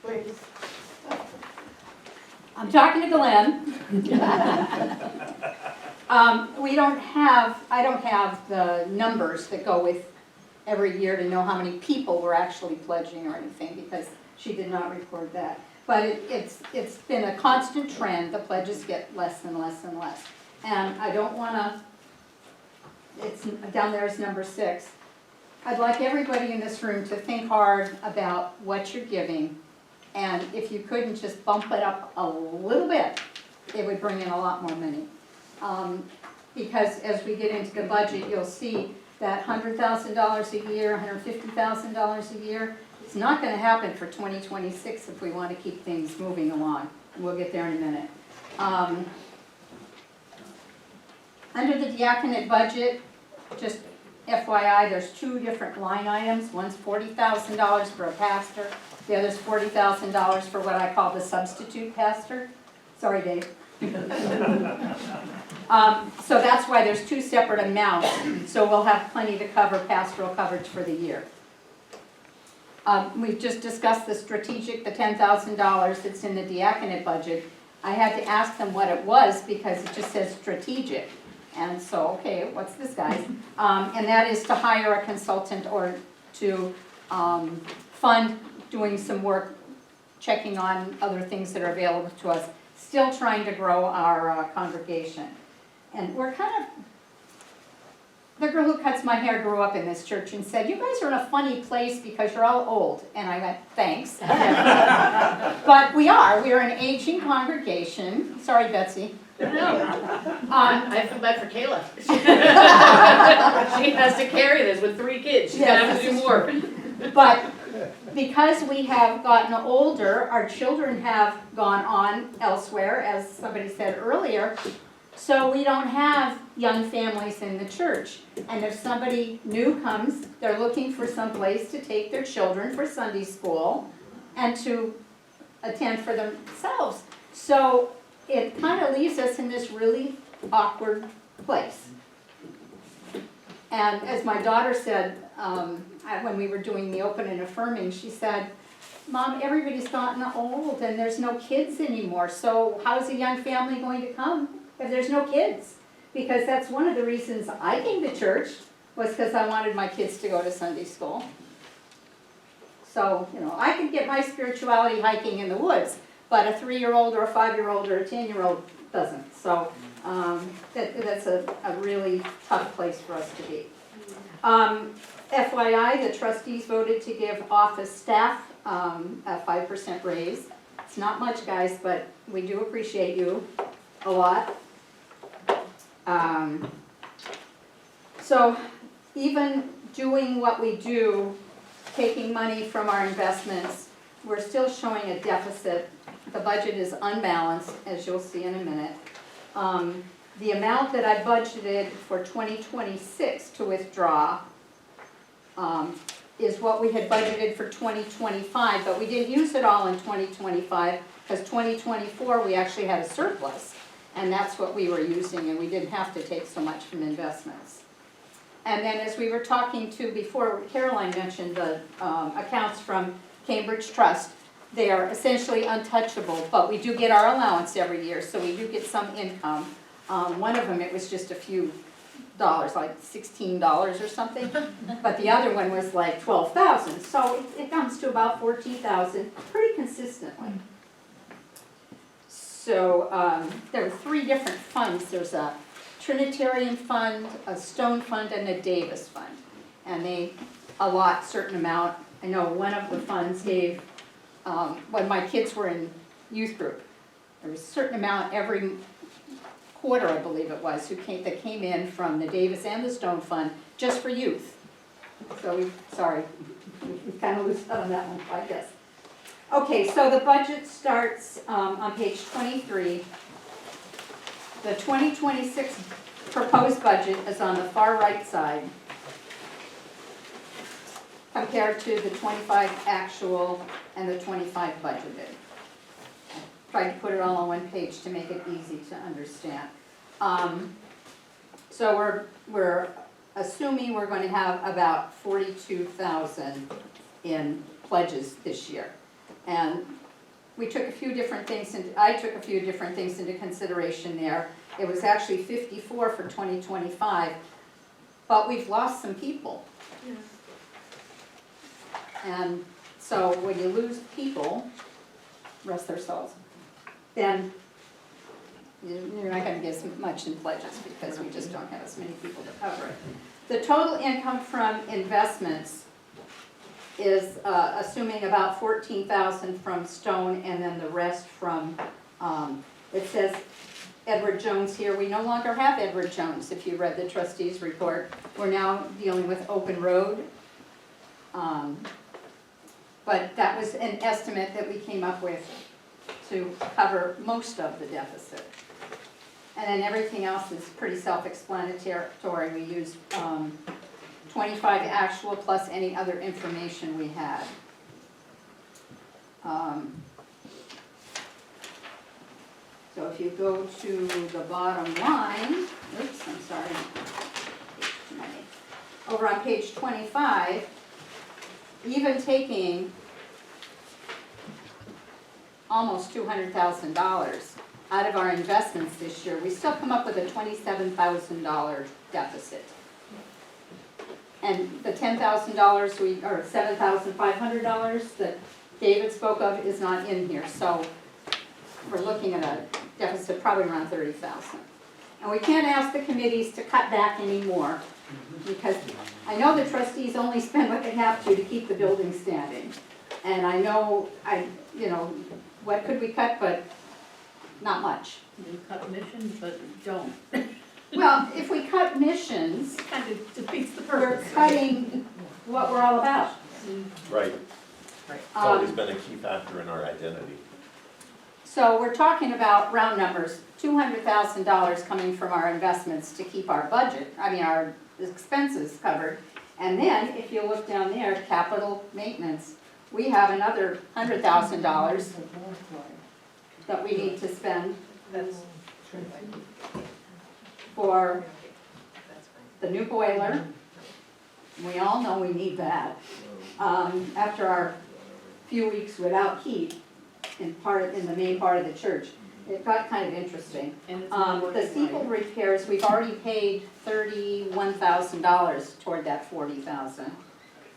please. I'm talking to Glenn. I don't have the numbers that go with every year to know how many people were actually pledging or anything, because she did not record that. But it's been a constant trend, the pledges get less and less and less. And I don't wanna, it's, down there is number 6. I'd like everybody in this room to think hard about what you're giving, and if you couldn't just bump it up a little bit, it would bring in a lot more money. Because as we get into the budget, you'll see that $100,000 a year, $150,000 a year, it's not gonna happen for 2026 if we wanna keep things moving along. We'll get there in a minute. Under the diaconate budget, just FYI, there's 2 different line items. One's $40,000 for a pastor, the other's $40,000 for what I call the substitute pastor. Sorry, Dave. So that's why there's 2 separate amounts, so we'll have plenty to cover pastoral coverage for the year. We've just discussed the strategic, the $10,000 that's in the diaconate budget. I had to ask them what it was because it just says strategic. And so, okay, what's this, guys? And that is to hire a consultant or to fund doing some work, checking on other things that are available to us, still trying to grow our congregation. And we're kind of the girl who cuts my hair grew up in this church and said, "You guys are in a funny place because you're all old." And I went, "Thanks." But we are an aging congregation. Sorry, Betsy. I feel bad for Kayla. She has to carry this with 3 kids, she's gonna have to do more. But because we have gotten older, our children have gone on elsewhere, as somebody said earlier, so we don't have young families in the church. And if somebody new comes, they're looking for some place to take their children for Sunday school and to attend for themselves. So it kind of leaves us in this really awkward place. And as my daughter said, when we were doing the open and affirming, she said, "Mom, everybody's gotten old and there's no kids anymore, so how is a young family going to come if there's no kids?" Because that's one of the reasons I came to church, was because I wanted my kids to go to Sunday school. So, I could get my spirituality hiking in the woods, but a 3-year-old or a 5-year-old or a 10-year-old doesn't. So that's a really tough place for us to be. FYI, the trustees voted to give office staff a 5% raise. It's not much, guys, but we do appreciate you a lot. So even doing what we do, taking money from our investments, we're still showing a deficit. The budget is unbalanced, as you'll see in a minute. The amount that I budgeted for 2026 to withdraw is what we had budgeted for 2025, but we didn't use it all in 2025, because 2024 we actually had a surplus, and that's what we were using, and we didn't have to take so much from investments. And then as we were talking to before, Caroline mentioned the accounts from Cambridge Trust. They are essentially untouchable, but we do get our allowance every year, so we do get some income. One of them, it was just a few dollars, like $16 or something, but the other one was like 12,000. So it comes to about 14,000 pretty consistently. So there were 3 different funds. There's a Trinitarian fund, a Stone fund, and a Davis fund. And they allot certain amount. I know one of the funds gave, when my kids were in youth group, there was a certain amount every quarter, I believe it was, that came in from the Davis and the Stone fund just for youth. So we kind of loosed up on that one, I guess. Okay, so the budget starts on page 23. The 2026 proposed budget is on the far right side compared to the 25 actual and the 25 budgeted. Tried to put it all on one page to make it easy to understand. So we're assuming we're going to have about 42,000 in pledges this year. And we took a few different things, I took a few different things into consideration there. It was actually 54 for 2025, but we've lost some people. Yeah. And so when you lose people, rest their souls, then you're not going to get as much in pledges because we just don't have as many people to cover it. The total income from investments is assuming about 14,000 from Stone and then the rest from, it says Edward Jones here. We no longer have Edward Jones, if you read the trustees report. We're now dealing with Open Road. But that was an estimate that we came up with to cover most of the deficit. And then everything else is pretty self-explanatory. We used 25 actual plus any other information we had. So if you go to the bottom line, oops, I'm sorry, over on page 25, even taking almost $200,000 out of our investments this year, we still come up with a $27,000 deficit. And the $10,000 or $7,500 that David spoke of is not in here. So we're looking at a deficit probably around 30,000. And we can't ask the committees to cut back anymore, because I know the trustees only spend what they have to keep the building standing. And I know, you know, what could we cut, but not much. You cut missions, but don't. Well, if we cut missions, Kind of defeats the we're purpose. cutting what we're all about. Right. It's always been a key factor in our identity. So we're talking about round numbers, $200,000 coming from our investments to keep our budget, our expenses covered. And then, if you look down there, capital maintenance, we have another $100,000 that we need to spend for the new boiler. We all know we need that. After our few weeks without heat in the main part of the church, it got kind of interesting. And it's not The working steeple right. repairs, we've already paid $31,000 toward that $40,000.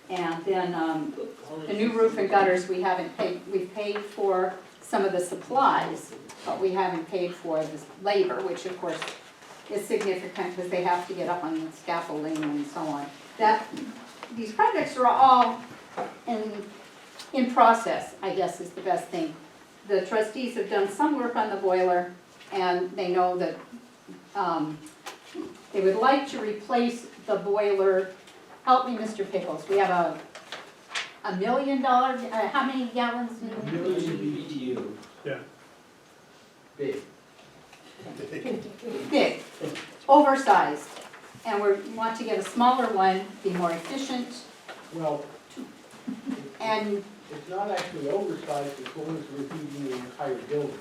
And then the new roof and gutters, we haven't paid, we've paid for some of the supplies, but we haven't paid for the labor, which of course is significant because they have to get up on the scaffolding and so on. These projects are all in process, I guess is the best thing. The trustees have done some work on the boiler, and they know that they would like to replace the boiler. Help me, Mr. Pickles, we have $1 million, how many gallons? A million BTU. Yeah. Big. Big, oversized, and we want to get a smaller one, be more efficient, Well, and it's not actually oversized as long as we're heating the entire building.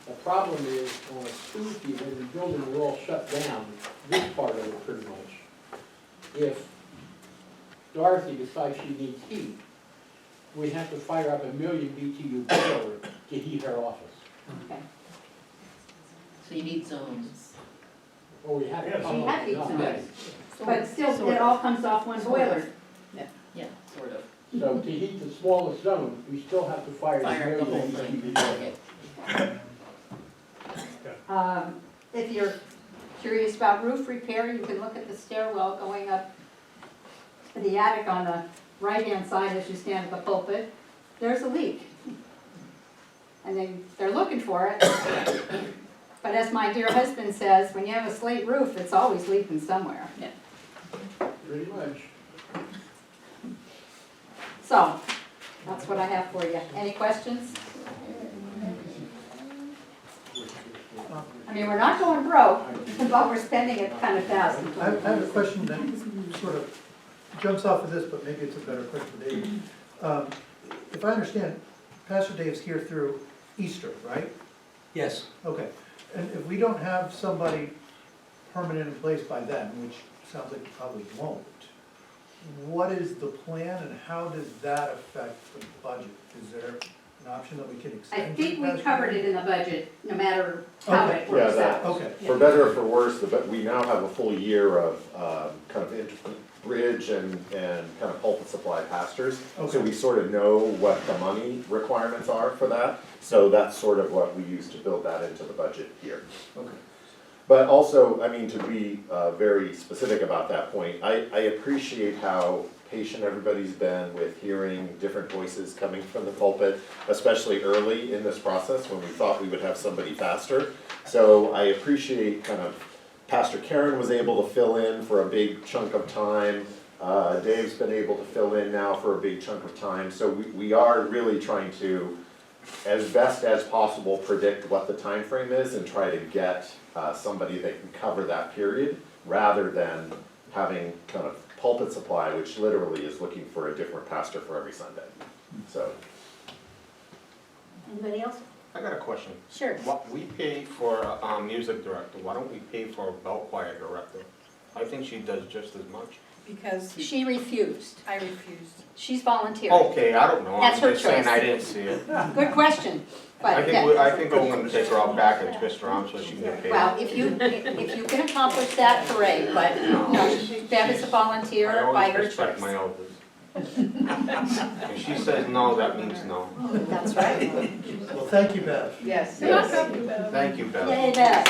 The problem is on a Tuesday, when the building will all shut down, this part of it pretty much. If Dorothy decides she needs heat, we have to fire up a 1 million BTU boiler to heat her office. okay. So you need zones. Or we have to. We have heat No. zones. But still, it all comes off one boiler. Yeah, sort of. So to heat the smallest zone, we still have to fire the Fire up the whole 1 million thing. BTU boiler. If you're curious about roof repair, you can look at the stairwell going up to the attic on the right-hand side as you stand at the pulpit. There's a leak. And they're looking for it. But as my dear husband says, when you have a slate roof, it's always leaking somewhere. Pretty much. So, that's what I have for you. Any questions? We're not going broke, but we're spending it kind of fast. I have a question that sort of jumps off of this, but maybe it's a better question for Dave. If I understand, Pastor Dave's here through Easter, right? Yes. Okay, and if we don't have somebody permanent in place by then, which sounds like you probably won't, what is the plan and how does that affect the budget? Is there an option that we can I extend? think we Pastor covered Dave? it in the budget, no matter how Okay. it works that- out. Okay. For better or for worse, we now have a full year of kind of bridge and kind of pulpit supply pastors. So Okay. we sort of know what the money requirements are for that. So that's sort of what we use to build that into the budget here. Okay. But also, to be very specific about that point, I appreciate how patient everybody's been with hearing different voices coming from the pulpit, especially early in this process when we thought we would have somebody faster. So I appreciate kind of Pastor Karen was able to fill in for a big chunk of time. Dave's been able to fill in now for a big chunk of time. So we are really trying to, as best as possible, predict what the time frame is and try to get somebody that can cover that period rather than having kind of pulpit supply, which literally is looking for a different pastor for every Sunday. So. Anybody else? I got a question. Sure. What, we pay for a music director, why don't we pay for a bell choir director? I think she does just as much. Because She refused. I refused. She's volunteering. Okay, I don't know, That's I'm her just saying choice. I didn't see it. Good question, but I think I'm gonna take her out back and twist her arm so she can get paid. well, if you can accomplish that, hooray, but no, Bev is a I volunteer by always her respect choice. my elders. If she says no, that means no. That's right. Well, thank you, Bev. Yes. Yes. Thank you, Beth. Yay, Beth.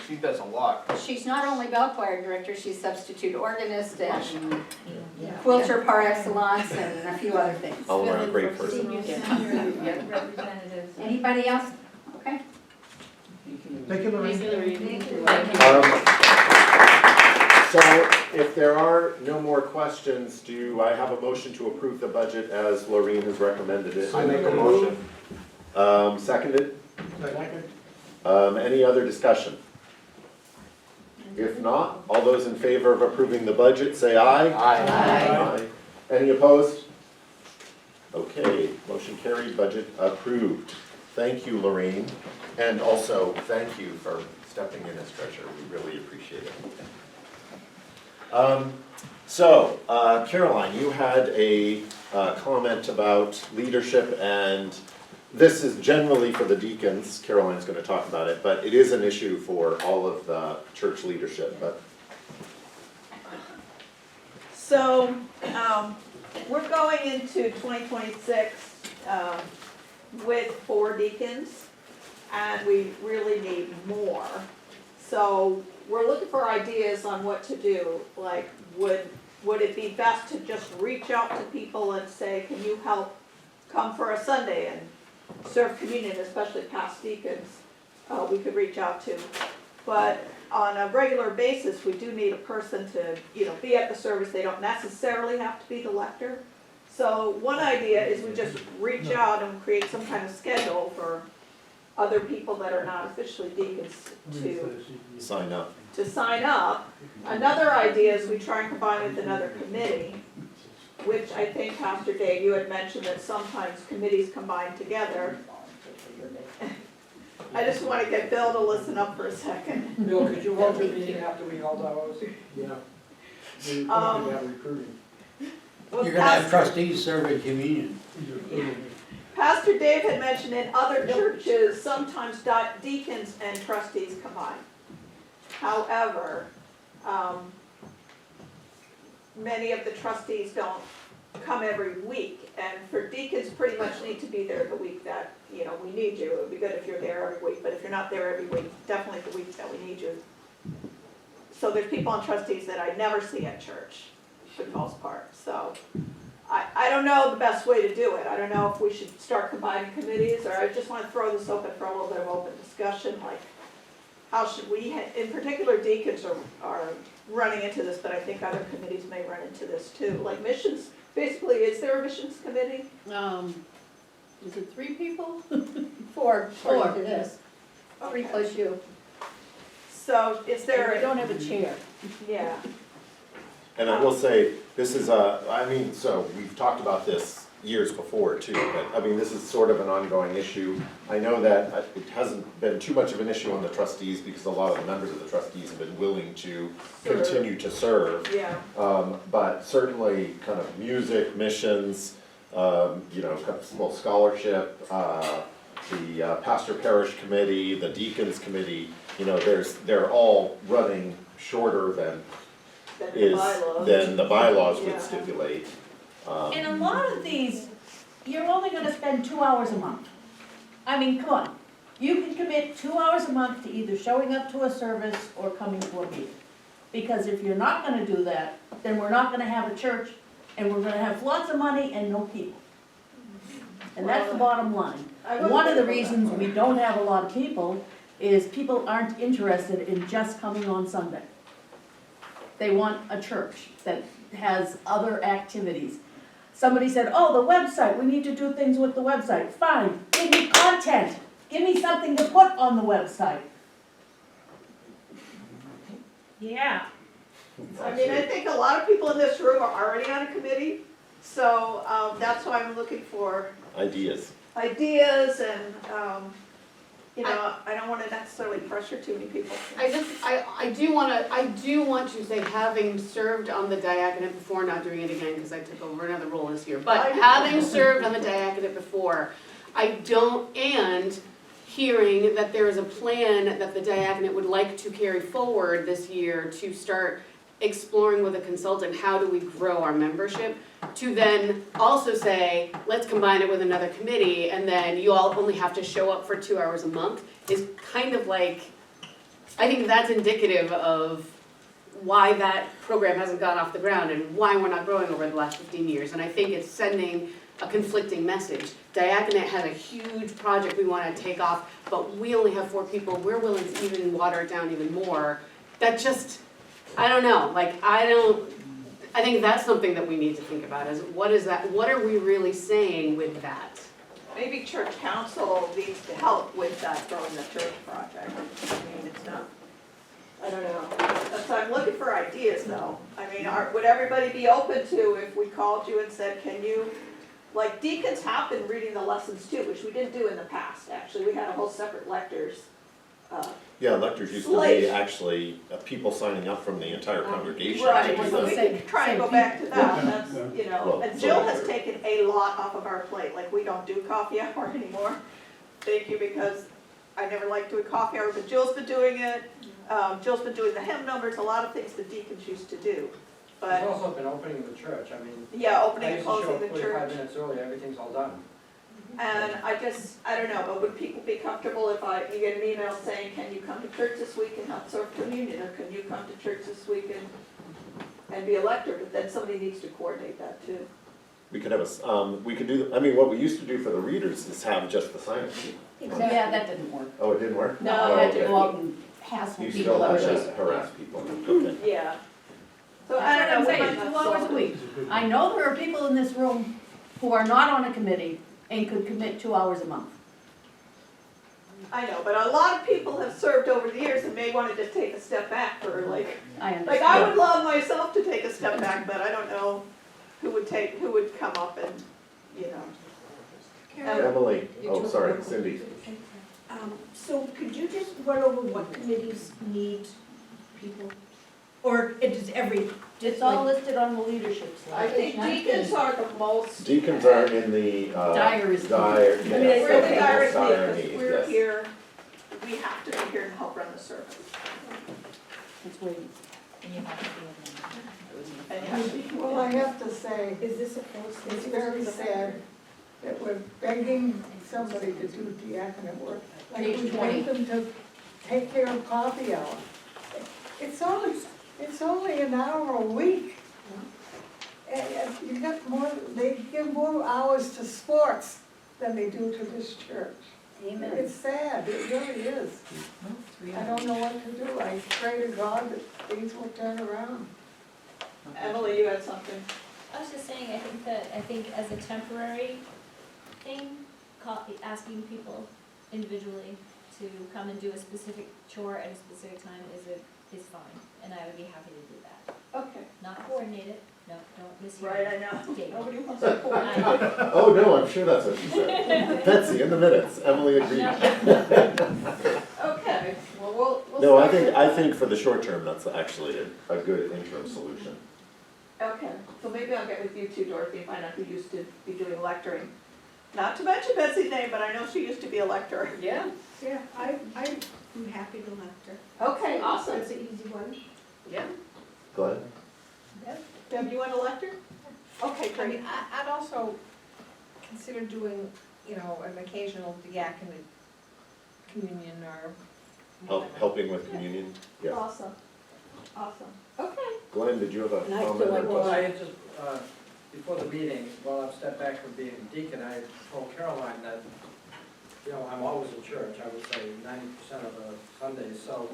She does a lot. She's not only bell choir director, she's substitute organist and quilter par excellence and a few other things. All around great person. Representatives. Anybody else? Okay. Thank you, Lorraine. So if there are no more questions, do I have a motion to approve the budget as Laureen has recommended it? I make a motion. Seconded? Second. Any other discussion? If not, all those in favor of approving the budget, say aye. Aye. Any opposed? Okay, motion carried, budget approved. Thank you, Lorraine. And also, thank you for stepping in as treasurer. We really appreciate it. Caroline, you had a comment about leadership, and this is generally for the deacons. Caroline's going to talk about it, but it is an issue for all of the church leadership. But So, we're going into 2026 with 4 deacons, and we really need more. So, we're looking for ideas on what to do, like, would it be best to just reach out to people and say, can you help come for a Sunday and serve communion, especially past deacons, we could reach out to. But on a regular basis, we do need a person to, be at the service. They don't necessarily have to be the lector. So one idea is we just reach out and create some kind of schedule for other people that are not officially deacons to sign up. sign up. Another idea is we try and combine with another committee, which I think, Pastor Dave, you had mentioned that sometimes committees combine together. I just want to get Bill to listen up for a second. Bill, could you hold the meeting after we held ours? Yeah. We're talking about recruiting. Well, You're gonna have trustees serving communion. Pastor Dave had mentioned in other churches, sometimes deacons and trustees combine. However, many of the trustees don't come every week, and for deacons, pretty much need to be there the week that, we need you. It would be good if you're there every week, but if you're not there every week, definitely the week that we need you. So there's people on trustees that I never see at church, for the most part, so. I don't know the best way to do it. I don't know if we should start combining committees, or I just want to throw this open for a little bit of open discussion, like, how should we, in particular deacons are running into this, but I think other committees may run into this too. Like missions, basically, is there a missions committee? Is it 3 people? 4. Four. It is. 3 Okay. plus you. So is there? We don't have a chair. Yeah. And I will say, this is so we've talked about this years before too, but this is sort of an ongoing issue. I know that it hasn't been too much of an issue on the trustees because a lot of the members of the trustees have been willing to continue to serve. Yeah. But certainly kind of music, missions, small scholarship, the pastor parish committee, the deacons committee, they're all running shorter than the bylaws would stipulate. And a lot of these, you're only gonna spend 2 hours a month. I mean, come on. You can commit 2 hours a month to either showing up to a service or coming to a meeting. Because if you're not gonna do that, then we're not gonna have a church, and we're gonna have lots of money and no people. And that's the bottom line. One of the reasons we don't have a lot of people is people aren't interested in just coming on Sunday. They want a church that has other activities. Somebody said, oh, the website, we need to do things with the website. Fine, give me content. Give me something to put on the website. Yeah. I think a lot of people in this room are already on a committee, so that's why I'm looking for Ideas. and, I don't want to necessarily pressure too many people. I do want to say, having served on the diaconate before, not doing it again because I took over another role this year, but having served on the diaconate before, and hearing that there is a plan that the diaconate would like to carry forward this year to start exploring with a consultant, how do we grow our membership? To then also say, let's combine it with another committee, and then you all only have to show up for 2 hours a month, is kind of like, I think that's indicative of why that program hasn't gone off the ground and why we're not growing over the last 15 years. And I think it's sending a conflicting message. Diaconate has a huge project we want to take off, but we only have 4 people. We're willing to even water it down even more. That just, I don't know, like, I think that's something that we need to think about, is what is that, what are we really saying with that? Maybe church council needs to help with that growing the church project. I mean, it's not, I don't know. That's, I'm looking for ideas though. I mean, would everybody be open to if we called you and said, can you, like deacons have been reading the lessons too, which we didn't do in the past, actually. We had a whole separate lectors. Yeah, lectors used to Slate. be actually people signing up from the entire congregation. Right, to do so we the- can try and go back to that, that's, you know, Well, and Jill has so- taken a lot off of our plate, like, we don't do coffee hour anymore. Thank you, because I never liked doing coffee hour, but Jill's been doing it, Jill's been doing the hymn numbers, a lot of things the deacons used to do. There's But, also been opening the church, I mean, yeah, I opening and used to show closing up the 45 church, minutes early, everything's all done. and I don't know, but would people be comfortable if you get an email saying, can you come to church this week and help serve communion, or can you come to church this week and be a lector, but then somebody needs to coordinate that too. We could have we could do, I mean, what we used to do for the readers is have just the sign-up sheet. Yeah, that didn't work. Oh, it didn't work? No, Oh, I had to okay. go out and hassle You people still have every to harass people, okay. Yeah. So That's I don't what know. I'm saying, 2 hours a week. I know there are people in this room who are not on a committee and could commit 2 hours a month. I know, but a lot of people have served over the years and may want to just take a step back for I I understand. would love myself to take a step back, but I don't know who would come up and, you know. Emily, oh, sorry, Cindy. So could you just run over what committees need people? Or it is every, It's all listed on the leadership I slide. think deacons are the most. Deacons are in the, Direst need. dire, I mean, yes, We're the okay, direct dire need, need, because we're yes. here, we have to be here to help run the service. It's waiting. And you have to be. Well, I have to say, is this a post? it's very sad that we're begging somebody to do diaconate work. Like Page we 20. want them to take care of coffee hour. It's only an hour a week. And you got more, they give more hours to sports than they do to this church. Amen. It's sad, it really is. I don't know what to do. I pray to God that things will turn around. Emily, you had something? I was just saying, I think as a temporary thing, asking people individually to come and do a specific chore at a specific time is fine, and I would be happy to do that. Okay. Not coordinate it, no, don't mishear. Right, I know. Date. Nobody wants to coordinate. Oh, no, I'm sure that's what she said. Betsy, in the minutes, Emily agreed. Okay, well, we'll. No, start with- I think for the short term, that's actually a good interim solution. Okay, so maybe I'll get with you too, Dorothy, and find out who used to be doing lecturing. Not to mention Betsy's name, but I know she used to be a lecturer. Yeah. Yeah, I'm happy to lecture. Okay, awesome. That's an easy one. Yeah. Glenn? Deb, you want to lecture? Okay, I great. mean, I'd also consider doing, you know, an occasional diaconate communion or. Helping with communion? Yes. Awesome, awesome. Okay. Glenn, did you have a And I comment feel or like- Well, I question? had just, before the meeting, while I've stepped back from being a deacon, I told Caroline that, you know, I'm always in church, I would say 90% of the Sundays, so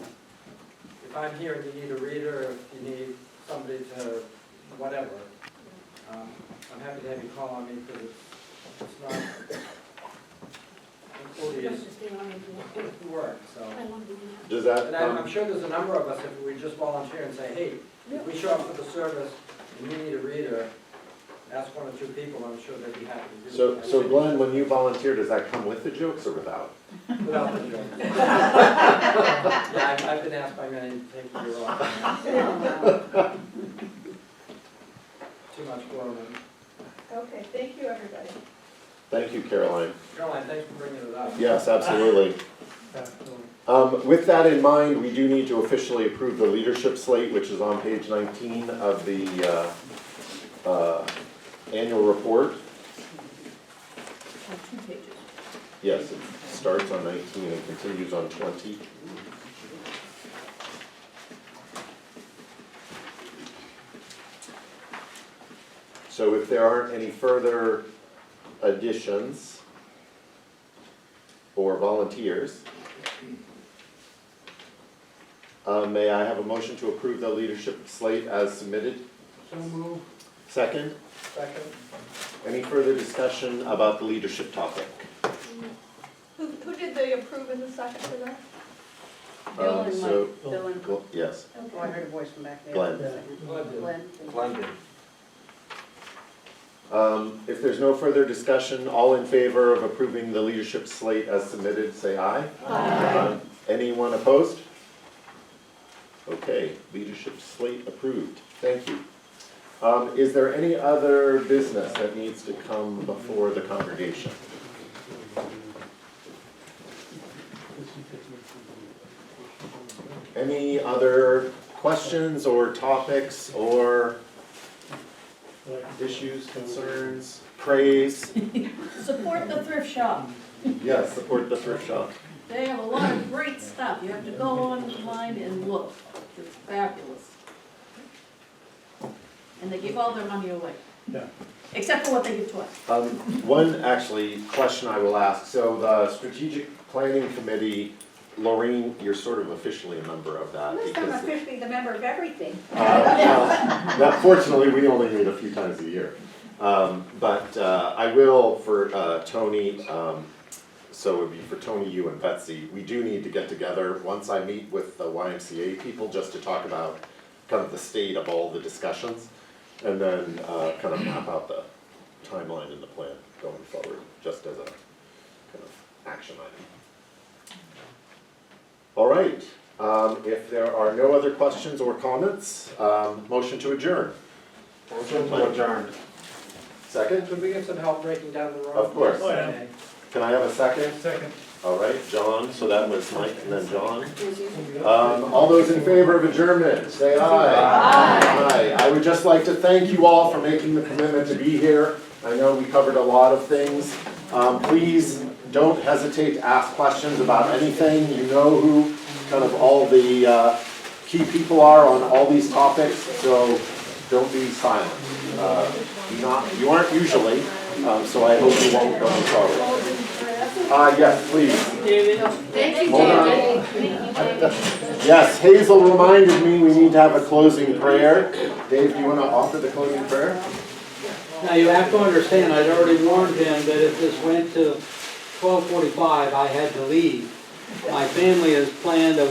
if I'm here and you need a reader, if you need somebody to, whatever, I'm happy to have you call on me, because it's not odious work, so. Does that, And I'm sure there's a number of us, if we just volunteer and say, hey, if we show up for the service and you need a reader, ask 1 or 2 people, I'm sure they'd be happy to do it. so Glenn, when you volunteer, does that come with the jokes or without? Without the joke. Yeah, I've been asked by many to take the year off. Too much bloating. Okay, thank you, everybody. Thank you, Caroline. Caroline, thanks for bringing it up. Yes, absolutely. With that in mind, we do need to officially approve the leadership slate, which is on page 19 of the annual report. On 2 pages. Yes, it starts on 19 and continues on 20. So if there aren't any further additions or volunteers, may I have a motion to approve the leadership slate as submitted? So move. Second? Second. Any further discussion about the leadership topic? Who did they approve in the second for that? Bill and So, Bill and, yes, oh, I heard a voice from back there. Glenn. Glenn. Blended. If there's no further discussion, all in favor of approving the leadership slate as submitted, say aye. Aye. Anyone opposed? Okay, leadership slate approved. Thank you. Is there any other business that needs to come before the congregation? Any other questions or topics or issues, concerns, praise? Support the thrift shop. Yes, support the thrift shop. They have a lot of great stuff. You have to go online and look. It's fabulous. And they give all their money away. Yeah. Except for what they give to us. One actually question I will ask, so the strategic planning committee, Lorraine, you're sort of officially a member of that. Unless I'm because- officially the member of everything. Now, fortunately, we only meet a few times a year. But I will for Tony, so it would be for Tony, you and Betsy, we do need to get together once I meet with the YMCA people just to talk about kind of the state of all the discussions and then kind of map out the timeline and the plan going forward, just as a kind of action item. All right, if there are no other questions or comments, motion to adjourn. Motion to adjourn. Second? Could we get some help breaking down the road? Of course. Oh, yeah. Can I have a second? Second. All right, John, so that was Mike and then John. All those in favor of adjournment, say aye. Aye. I would just like to thank you all for making the commitment to be here. I know we covered a lot of things. Please don't hesitate to ask questions about anything. You know who kind of all the key people are on all these topics, so don't be silent. You aren't usually, so I hope you won't going forward. Yes, please. Thank you, Hold on. David. Yes, Hazel reminded me we need to have a closing prayer. Dave, do you want to offer the closing prayer? Now, you have to understand, I'd already warned him that if this went to 12:45, I had to leave. My family has planned a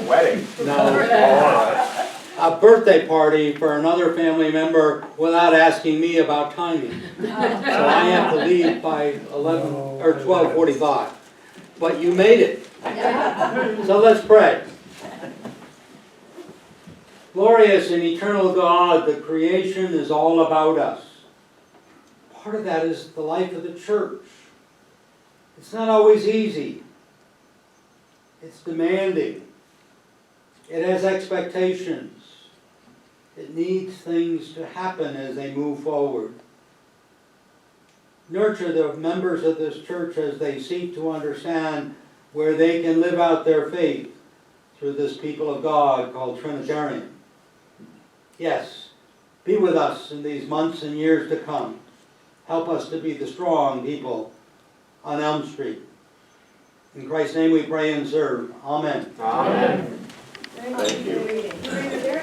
wedding? No, a birthday party for another family member without asking me about timing. So I have to leave by 11 or 12:45. But you made it. So let's pray. Glorious and eternal God, the creation is all about us. Part of that is the life of the church. It's not always easy. It's demanding. It has expectations. It needs things to happen as they move forward. Nurture the members of this church as they seek to understand where they can live out their faith through this people of God called Trinitarian. Yes, be with us in these months and years to come. Help us to be the strong people on Elm Street. In Christ's name we pray and serve. Amen. Amen. Thank you.